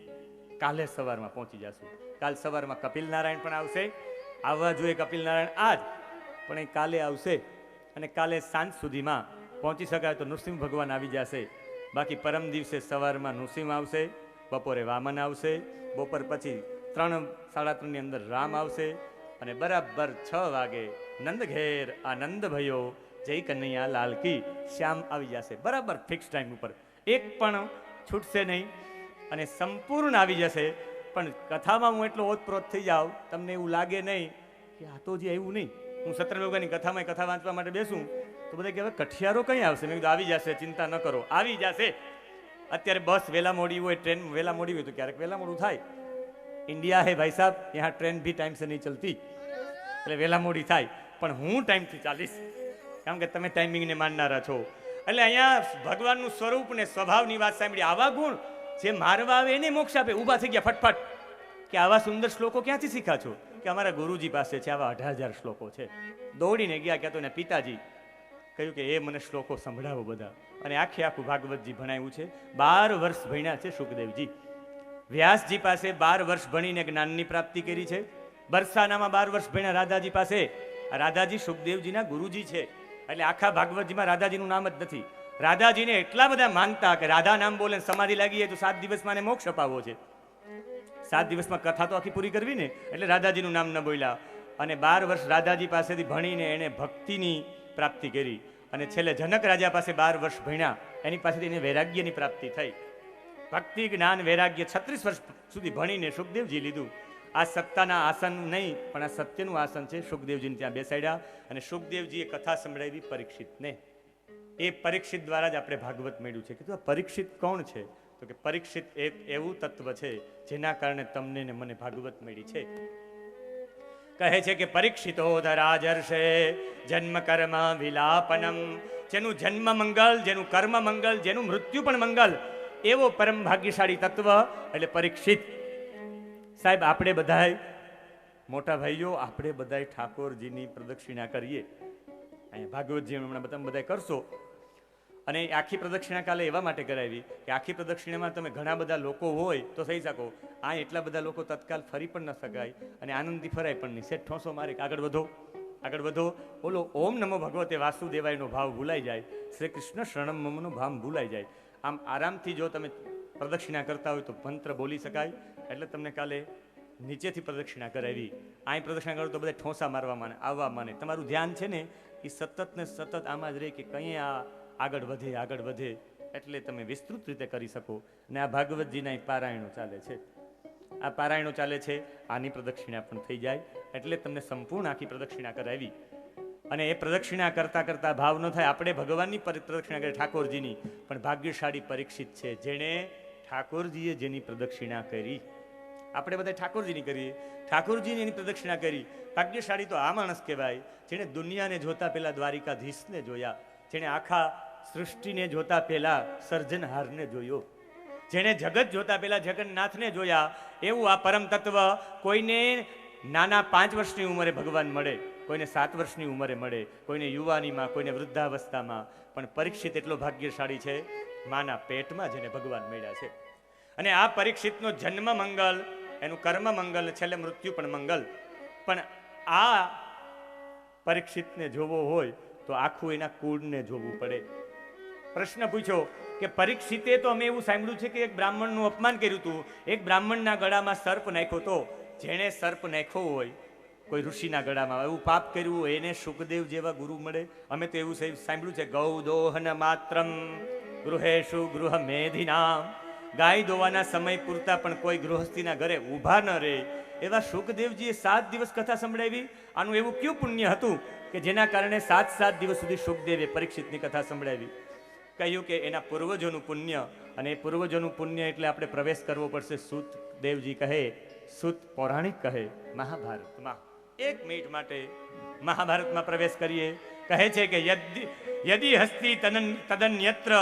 કાલે સવારમાં પહોંચી જશું. કાલ સવારમાં કપિલ નારાયણ પણ આવશે, આવવા જોઈએ કપિલ નારાયણ આજ, પણ એ કાલે આવશે. અને કાલે સાંજ સુધીમાં પહોંચી શકાય તો નૃસિંહ ભગવાન આવી જશે. બાકી પરમ દિવસે સવારમાં નૃસિંહ આવશે, બપોરે વામન આવશે, બપોર પછી 3-3:30 ની અંદર રામ આવશે, અને બરાબર 6 વાગે નંદ ઘેર આનંદ ભયો જય કનૈયા લાલ કી શ્યામ આવી જશે. બરાબર ફિક્સ ટાઈમ ઉપર, એક પણ છૂટશે નહીં અને સંપૂર્ણ આવી જશે. પણ કથામાં હું એટલો ઓતપ્રોત થઈ જાઉં, તમને એવું લાગે નહીં કે આ તો જે આવ્યું નહીં. હું સત્રલોકાની કથામાં કથા વાંચવા માટે બેસું તો બધા કહેવાય કઠિયારો કઈ આવશે? મેં કીધું આવી જશે, ચિંતા ન કરો, આવી જશે. અત્યારે બસ વેલા મોડી હોય, ટ્રેન વેલા મોડી હોય તો ક્યારેક વેલા મોડું થાય. ઇન્ડિયા હે ભાઈ સાહેબ, યહાં ટ્રેન ભી ટાઈમ સે નહીં ચલતી, એટલે વેલા મોડી થાય. પણ હું ટાઈમથી ચાલીશ, કારણ કે તમે ટાઈમિંગને માનનારા છો. એટલે અહીંયા ભગવાનનું સ્વરૂપ ને સ્વભાવની વાત સાંભળી. આવા ગુણ જે મારવા આવે એને મોક્ષ આપે. ઊભા થઈ ગયા ફટફટ કે આવા સુંદર શ્લોકો ક્યાંથી શીખા છો? કે અમારા ગુરુજી પાસે છે, આવા 18,000 શ્લોકો છે. દોડીને ગયા, ક્યાં તો એના પિતાજી કહ્યું કે એ મને શ્લોકો સંભળાવો બધા. અને આખું ભાગવતજી ભણાવ્યું છે. 12 વર્ષ ભણ્યા છે સુખદેવજી. વ્યાસજી પાસે 12 વર્ષ ભણીને જ્ઞાનની પ્રાપ્તિ કરી છે. બરસાનામાં 12 વર્ષ ભણ્યા રાધાજી પાસે. રાધાજી સુખદેવજીના ગુરુજી છે. એટલે આખા ભાગવતજીમાં રાધાજીનું નામ જ નથી. રાધાજીને એટલા બધા માનતા કે રાધા નામ બોલે સમાધિ લાગી જાય તો 7 દિવસમાં એને મોક્ષ અપાવવો છે. 7 દિવસમાં કથા તો આખી પૂરી કરવી ને, એટલે રાધાજીનું નામ ન બોલ્યા. અને 12 વર્ષ રાધાજી પાસેથી ભણીને એને ભક્તિની પ્રાપ્તિ કરી. અને છેલ્લે જનક રાજા પાસે 12 વર્ષ ભણ્યા, એની પાસેથી એને વૈરાગ્યની પ્રાપ્તિ થઈ. ભક્તિ જ્ઞાન વૈરાગ્ય 36 વર્ષ સુધી ભણીને સુખદેવજી લીધું. આ સત્તાના આસન નહીં, પણ આ સત્યનું આસન છે. સુખદેવજીને ત્યાં બેસાડ્યા અને સુખદેવજીએ કથા સંભળાવી પરીક્ષિતને. એ પરીક્ષિત દ્વારા જ આપણે ભાગવત મળ્યું છે. કીધું પરીક્ષિત કોણ છે? તો કે પરીક્ષિત એક એવું તત્વ છે જેના કારણે તમને ને મને ભાગવત મળી છે. કહે છે કે પરીક્ષિતો ધરાજર્ષે જન્મ કર્મ વિલાપનમ, જેનું જન્મ મંગલ, જેનું કર્મ મંગલ, જેનું મૃત્યુ પણ મંગલ, એવો પરમ ભાગ્યશાળી તત્વ એટલે પરીક્ષિત. સાહેબ આપણે બધાય મોટા ભાઈઓ, આપણે બધાય ઠાકોરજીની પ્રદક્ષિણા કરીએ. અહીંયા ભાગવતજી હમણાં તમે બધા કરશો. અને આખી પ્રદક્ષિણા કાલે એવા માટે કરાવી કે આખી પ્રદક્ષિણામાં તમે ઘણા બધા લોકો હોય તો થઈ શકો. આ એટલા બધા લોકો તત્કાલ ફરી પણ ન શકાય અને આનંદથી ફરાય પણ નહીં. સેટ ઠોસો મારે આગળ વધો, આગળ વધો. ઓલો ઓમ નમો ભગવતે વાસુદેવાયનો ભાવ ભૂલાઈ જાય, શ્રી કૃષ્ણ શરણમ મમનો ભાવ ભૂલાઈ જાય. આમ આરામથી જો તમે પ્રદક્ષિણા કરતા હોય તો મંત્ર બોલી શકાય. એટલે તમને કાલે નીચેથી પ્રદક્ષિણા કરાવી. અહીં પ્રદક્ષિણા કરો તો બધા ઠોસા મારવા માને, આવવા માને. તમારું ધ્યાન છે ને એ સતત ને સતત આમાં જ રહે કે કંઈ આ આગળ વધે, આગળ વધે. એટલે તમે વિસ્તૃત રીતે કરી શકો. ને આ ભાગવતજીના પારાયણો ચાલે છે, આ પારાયણો ચાલે છે. આની પ્રદક્ષિણા પણ થઈ જાય. એટલે તમને સંપૂર્ણ આખી પ્રદક્ષિણા કરાવી. અને એ પ્રદક્ષિણા કરતા કરતા ભાવ ન થાય આપણે ભગવાનની પ્રદક્ષિણા કરી, ઠાકોરજીની. પણ ભાગ્યશાળી પરીક્ષિત છે જેણે ઠાકોરજીએ જેની પ્રદક્ષિણા કરી. આપણે બધા ઠાકોરજીની કરીએ, ઠાકોરજીની એની પ્રદક્ષિણા કરી. ભાગ્યશાળી તો આ માણસ કહેવાય જેણે દુનિયાને જોતા પહેલા દ્વારિકાધીશને જોયા, જેણે આખા સૃષ્ટિને જોતા પહેલા સર્જનહારને જોયો, જેણે જગત જોતા પહેલા જગન્નાથને જોયા. એવું આ પરમ તત્વ કોઈને નાના 5 વર્ષની ઉંમરે ભગવાન મળે, કોઈને 7 વર્ષની ઉંમરે મળે, કોઈને યુવાનીમાં, કોઈને વૃદ્ધાવસ્થામાં. પણ પરીક્ષિત એટલો ભાગ્યશાળી છે માના પેટમાં જેને ભગવાન મળ્યા છે. અને આ પરીક્ષિતનો જન્મ મંગલ, એનું કર્મ મંગલ, છેલ્લે મૃત્યુ પણ મંગલ. પણ આ પરીક્ષિતને જોવો હોય તો આખું એના કુળને જોવું પડે. પ્રશ્ન પૂછ્યો કે પરીક્ષિતે તો અમે એવું સાંભળ્યું છે કે એક બ્રાહ્મણનું અપમાન કર્યું હતું, એક બ્રાહ્મણના ગળામાં સર્પ નાખ્યો તો. જેણે સર્પ નાખ્યો હોય કોઈ ઋષિના ગળામાં, એવું પાપ કર્યું હોય, એને શુકદેવ જેવા ગુરુ મળે? અમે તો એવું સાંભળ્યું છે, ગૌ દોહન માત્રમ ગૃહેશુ ગૃહ મેધિનામ. ગાય દોવાના સમય પૂરતા પણ કોઈ ગૃહસ્થીના ઘરે ઊભા ન રહે એવા શુકદેવજીએ 7 દિવસ કથા સંભળાવી. આનું એવું કયું પુણ્ય હતું કે જેના કારણે 7 દિવસ સુધી શુકદેવે પરીક્ષિતની કથા સંભળાવી? કહ્યું કે એના પૂર્વજોનું પુણ્ય, અને એ પૂર્વજોનું પુણ્ય એટલે આપણે પ્રવેશ કરવો પડશે. સુતદેવજી કહે, સુત પૌરાણિક કહે, મહાભારતમાં. 1 મિનિટ માટે મહાભારતમાં પ્રવેશ કરીએ. કહે છે કે યદિ હસ્તી તદન્યત્ર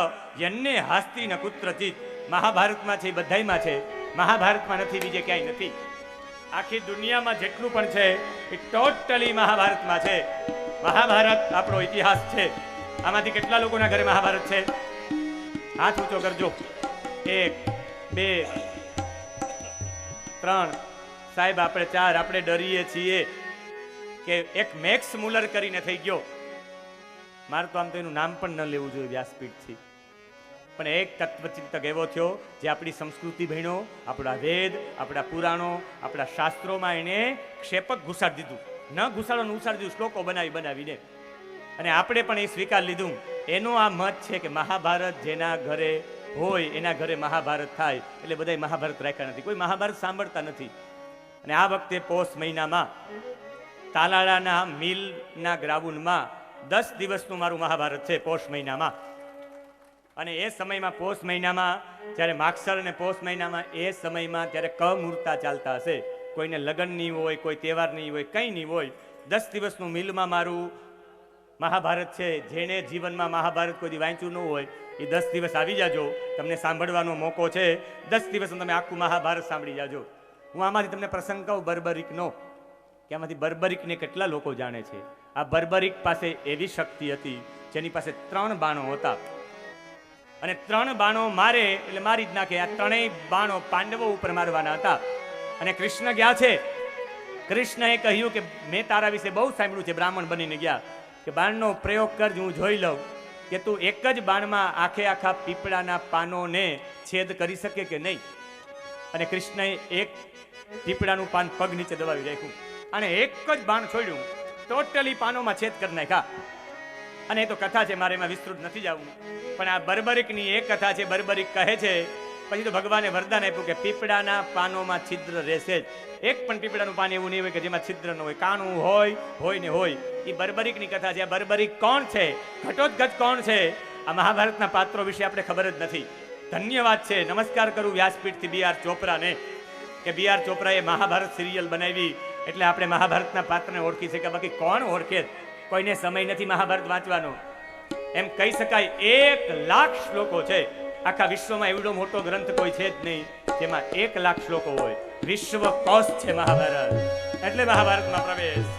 યન્ને હાસ્તી ન કુત્રચિત. મહાભારતમાં છે, બધાયમાં છે, મહાભારતમાં નથી, બીજે ક્યાંય નથી. આખી દુનિયામાં જેટલું પણ છે એ ટોટલી મહાભારતમાં છે. મહાભારત આપણો ઇતિહાસ છે. આમાંથી કેટલા લોકોના ઘરે મહાભારત છે? હાથ ઊંચો કરજો. 1 2 3 સાહેબ આપણે 4. આપણે ડરીએ છીએ કે એક મેક્સ મુલર કરીને થઈ ગયો. મારે તો આમ તો એનું નામ પણ ન લેવું જોઈએ વ્યાસપીઠથી, પણ એક તત્વચિંતક એવો થયો જે આપણી સંસ્કૃતિ ભણ્યો, આપણા વેદ, આપણા પુરાણો, આપણા શાસ્ત્રોમાં એને ક્ષેપક ઘુસાડી દીધું. ન ઘુસાડો ઉસાડી દીધું, શ્લોકો બનાવીને. અને આપણે પણ એ સ્વીકાર લીધું. એનો આ મત છે કે મહાભારત જેના ઘરે હોય એના ઘરે મહાભારત થાય. એટલે બધા મહાભારત રાખ્યા નથી, કોઈ મહાભારત સાંભળતા નથી. અને આ વખતે પોષ મહિનામાં તાલાળાના મિલના ગ્રાઉન્ડમાં 10 દિવસનું મારું મહાભારત છે પોષ મહિનામાં. અને એ સમયમાં પોષ મહિનામાં જ્યારે માગસર અને પોષ મહિનામાં એ સમયમાં ત્યારે કમૂર્તા ચાલતા હશે. કોઈને લગ્ન નહીં હોય, કોઈ તહેવાર નહીં હોય, કંઈ નહીં હોય. 10 દિવસનું મિલમાં મારું મહાભારત છે. જેણે જીવનમાં મહાભારત કોઈ વાંચ્યું ન હોય એ 10 દિવસ આવી જાજો, તમને સાંભળવાનો મોકો છે. 10 દિવસમાં તમે આખું મહાભારત સાંભળી જાજો. હું આમાંથી તમને પ્રસંગ કહું બર્બરિકનો, કે આમાંથી બર્બરિકને કેટલા લોકો જાણે છે? આ બર્બરિક પાસે એવી શક્તિ હતી જેની પાસે 3 બાણો હતા, અને 3 બાણો મારે એટલે મારી જ નાખે. આ 3 બાણો પાંડવો ઉપર મારવાના હતા. અને કૃષ્ણ ગયા છે. કૃષ્ણએ કહ્યું કે મેં તારા વિશે બહુ સાંભળ્યું છે, બ્રાહ્મણ બનીને ગયા, કે બાણનો પ્રયોગ કરજ, હું જોઈ લઉં કે તું એક જ બાણમાં આખા પીપળાના પાનોને છેદ કરી શકે કે નહીં. અને કૃષ્ણએ એક પીપળાનું પાન પગ નીચે દબાવી રાખ્યું અને એક જ બાણ છોડ્યું, ટોટલી પાનોમાં છેદ કરી નાખ્યા. અને એ તો કથા છે, મારે એમાં વિસ્તૃત નથી જવું. પણ આ બર્બરિકની એક કથા છે. બર્બરિક કહે છે પછી તો ભગવાને વરદાન આપ્યું કે પીપળાના પાનોમાં છિદ્ર રહેશે જ. એક પણ પીપળાનું પાન એવું નહીં હોય કે જેમાં છિદ્ર ન હોય, કાણું હોય ને હોય. એ બર્બરિકની કથા છે. આ બર્બરિક કોણ છે? ઘટોત્કચ કોણ છે? આ મહાભારતના પાત્રો વિશે આપણે ખબર જ નથી. ધન્યવાદ છે, નમસ્કાર કરું વ્યાસપીઠથી B.R. ચોપરાને, કે B.R. ચોપરાએ મહાભારત સિરિયલ બનાવી એટલે આપણે મહાભારતના પાત્રને ઓળખી શકીએ. બાકી કોણ ઓળખે? કોઈને સમય નથી મહાભારત વાંચવાનો. એમ કહી શકાય 1 લાખ શ્લોકો છે. આખા વિશ્વમાં એવડો મોટો ગ્રંથ કોઈ છે જ નહીં જેમાં 1 લાખ શ્લોકો હોય. વિશ્વ કોશ છે મહાભારત. એટલે મહાભારતમાં પ્રવેશ.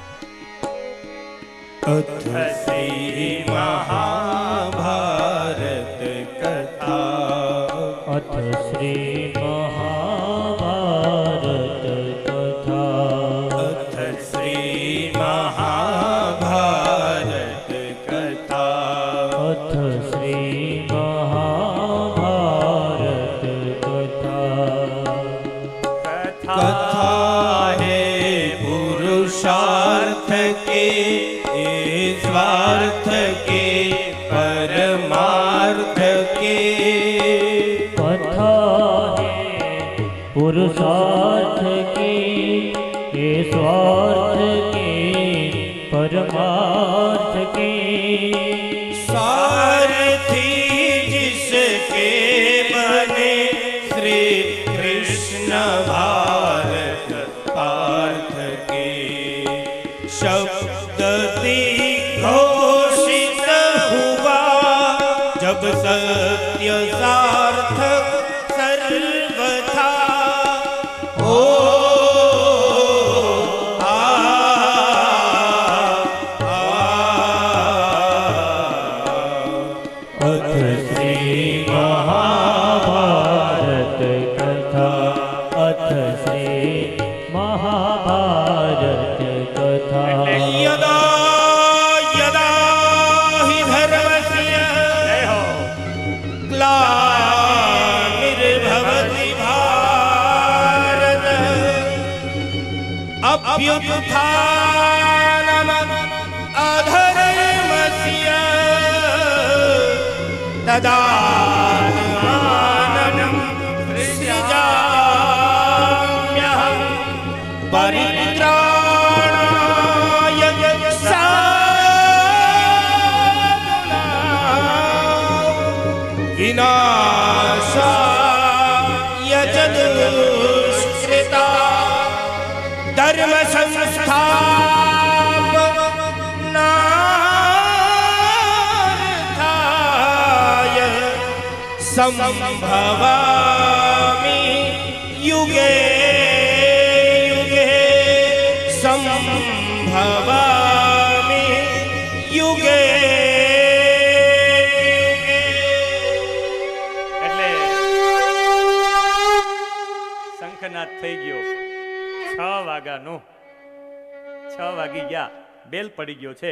શ્રી મહાભારત કથા, અથ શ્રી મહાભારત કથા, અથ શ્રી મહાભારત કથા, અથ શ્રી મહાભારત કથા. कथा है पुरुषार्थ के स्वार्थ के परमार्थ के, कथा है पुरुषार्थ की ये स्वार्थ के परमार्थ के, सारथी जिसके बने श्री कृष्ण भारत पार्थ के, शब्द घोषित हुआ जब सत्य सार्थक सर्वथा, ओ अथ श्री महाभारत कथा, अथ अभ्युत्थानम् अधर्मस्य तदात्मानं सृजाम्यहं परित्राणाय साधूनां विनाशाय च दुष्कृता धर्म संस्थापनार्थाय संभवामि युगे युगे संभवामि युगे એટલે શંખનાદ થઈ ગયો 6 વાગ્યાનો 6 વાગી ગયા બેલ પડી ગયો છે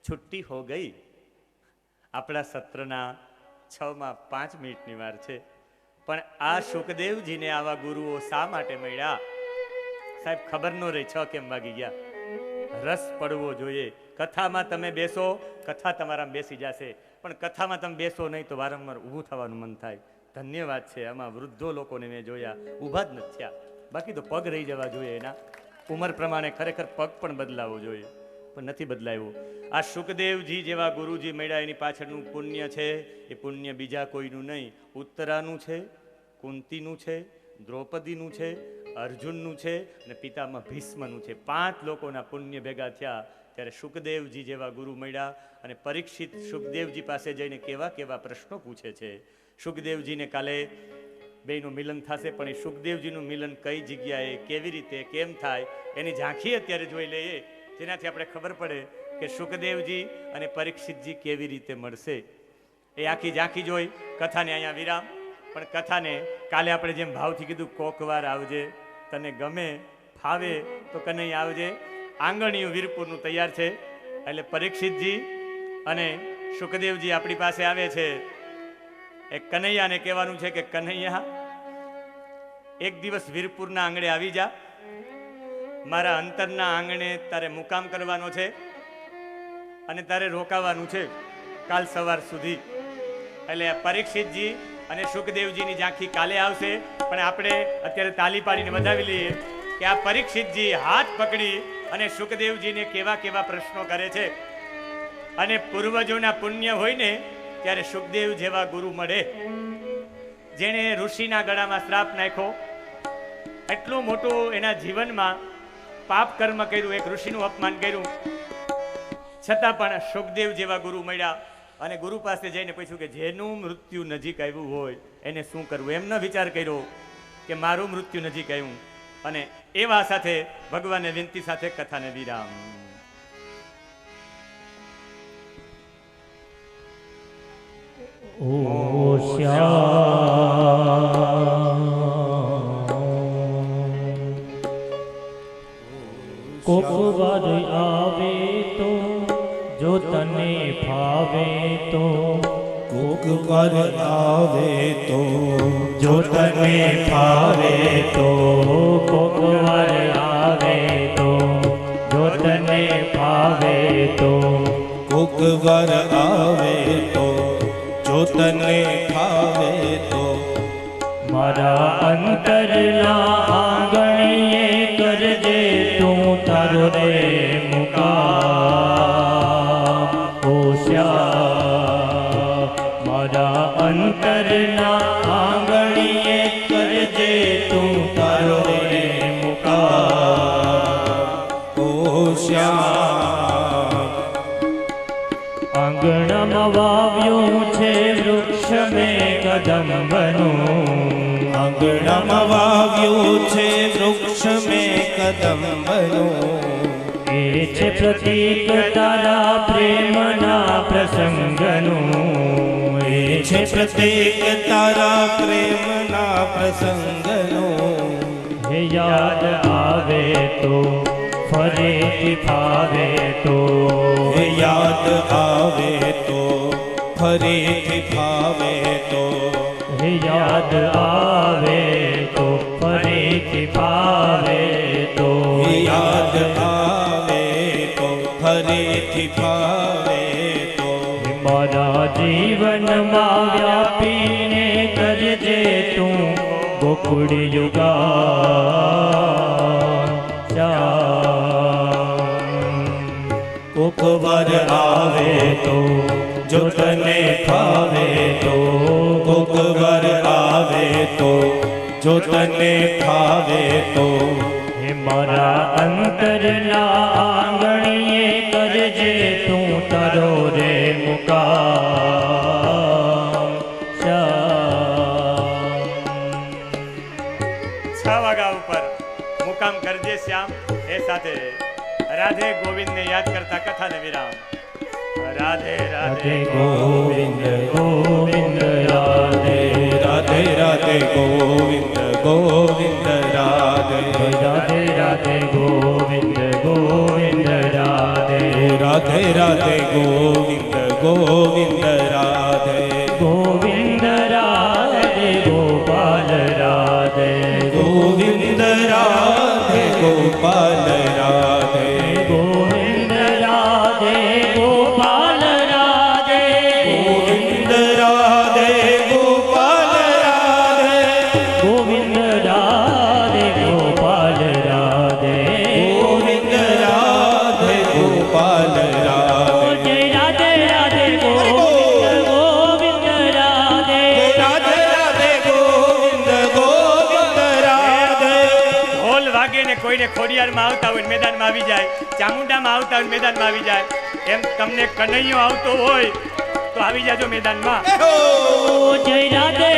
છુટ્ટી હો ગઈ આપણા સત્રના 6 માં 5 મિનિટની વાર છે પણ આ શુકદેવજીને આવા ગુરુઓ શા માટે મળ્યા સાહેબ ખબર ન રહી 6 કેમ વાગી ગયા રસ પડવો જોઈએ કથામાં તમે બેસો કથા તમારામાં બેસી જશે પણ કથામાં તમે બેસો નહીં તો વારંવાર ઊભું થવાનું મન થાય ધન્યવાદ છે આમાં વૃદ્ધો લોકોને મેં જોયા ઊભા જ નથી થયા બાકી તો પગ રહી જવા જોઈએ એના ઉંમર પ્રમાણે ખરેખર પગ પણ બદલાવો જોઈએ પણ નથી બદલાવ્યો આ શુકદેવજી જેવા ગુરુજી મળ્યા એની પાછળનું પુણ્ય છે એ પુણ્ય બીજા કોઈનું નહીં ઉત્તરાનું છે કુંતીનું છે દ્રૌપદીનું છે અર્જુનનું છે અને પિતામહ ભીષ્મનું છે 5 લોકોના પુણ્ય ભેગા થયા ત્યારે શુકદેવજી જેવા ગુરુ મળ્યા અને પરીક્ષિત શુકદેવજી પાસે જઈને કેવા કેવા પ્રશ્નો પૂછે છે શુકદેવજીને કાલે બેયનું મિલન થશે પણ એ શુકદેવજીનું મિલન કઈ જગ્યાએ કેવી રીતે કેમ થાય એની ઝાંખી અત્યારે જોઈ લઈએ જેનાથી આપણે ખબર પડે કે શુકદેવજી અને પરીક્ષિતજી કેવી રીતે મળશે એ આખી ઝાંખી જોઈ કથાને અહીંયા વિરામ પણ કથાને કાલે આપણે જેમ ભાવથી કીધું કોકવાર આવજે તને ગમે ફાવે તો કનૈયા આવજે આંગણિયું વીરપુરનું તૈયાર છે એટલે પરીક્ષિતજી અને શુકદેવજી આપણી પાસે આવે છે એક કનૈયાને કહેવાનું છે કે કનૈયા એક દિવસ વીરપુરના આંગણે આવી જા મારા અંતરના આંગણે તારે મુકામ કરવાનો છે અને તારે રોકાવાનું છે કાલ સવાર સુધી એટલે પરીક્ષિતજી અને શુકદેવજીની ઝાંખી કાલે આવશે પણ આપણે અત્યારે તાલી પાડીને વધાવી લઈએ કે આ પરીક્ષિતજી હાથ પકડી અને શુકદેવજીને કેવા કેવા પ્રશ્નો કરે છે અને પૂર્વજોના પુણ્ય હોય ને ત્યારે શુકદેવ જેવા ગુરુ મળે જેણે ઋષિના ગળામાં શ્રાપ નાખ્યો એટલું મોટું એના જીવનમાં પાપ કર્મ કર્યું એક ઋષિનું અપમાન કર્યું છતાં પણ શુકદેવ જેવા ગુરુ મળ્યા અને ગુરુ પાસે જઈને પૂછ્યું કે જેનું મૃત્યુ નજીક આવ્યું હોય એને શું કરવું એમ ન વિચાર કર્યો કે મારું મૃત્યુ નજીક આવ્યું અને એવા સાથે ભગવાનને વિનંતી સાથે કથાને વિરામ ઓ શ્યામ કોક વાર આવે તો જો તને ફાવે તો કોક વાર આવે તો જો તને ફાવે તો કોક વાર આવે તો જો તને ફાવે તો કોક વાર આવે તો જો તને ફાવે તો મારા અંતરના આંગણીએ કરજે તું તારો રે મુકામ ઓ શ્યામ મારા અંતરના આંગણીએ કરજે તું તારો રે મુકામ ઓ શ્યામ આંગણામાં વાવ્યું છે વૃક્ષ મેં કદંબનું આંગણામાં વાવ્યું છે વૃક્ષ મેં કદંબનું એ છે પ્રતીક તારા પ્રેમના પ્રસંગનું એ છે પ્રત્યેક તારા પ્રેમના પ્રસંગનું હે યાદ આવે તો ફરીથી ફાવે તો હે યાદ આવે તો ફરીથી ફાવે તો હે યાદ આવે તો ફરીથી ફાવે તો હે યાદ મનમાં વ્યાપીને કરજે તું ગોકુળ યુગા કોક વાર આવે તો જો તને ફાવે તો કોક વાર આવે તો જો તને ફાવે તો હે મારા અંતરના આંગણીએ કરજે તું તારો રે મુકામ છ વાગા ઉપર મુકામ કરજે શ્યામ. એ સાથે રાધે ગોવિંદને યાદ કરતા કથાને વિરામ. રાધે રાધે ગોવિંદ ગોવિંદ રાધે રાધે રાધે ગોવિંદ ગોવિંદ રાધે રાધે રાધે ગોવિંદ ગોવિંદ રાધે રાધે રાધે ગોવિંદ ગોવિંદ રાધે ગોવિંદ રાધે ગોપાલ રાધે ગોવિંદ રાધે ગોપાલ રાધે ગોવિંદ રાધે ગોપાલ રાધે ગોવિંદ રાધે ગોપાલ રાધે ગોવિંદ રાધે ગોપાલ રાધે ગોવિંદ રાધે ગોપાલ રાધે જય રાધે રાધે ગોવિંદ ગોવિંદ રાધે રાધે રાધે ગોવિંદ ગોવિંદ રાધે ઢોલ વાગે ને કોઈને ખોડિયારમાં આવતા હોય ને મેદાનમાં આવી જાય, ચામુંડામાં આવતા હોય ને મેદાનમાં આવી જાય, એમ તમને કનૈયો આવતો હોય તો આવી જાજો મેદાનમાં. જય રાધે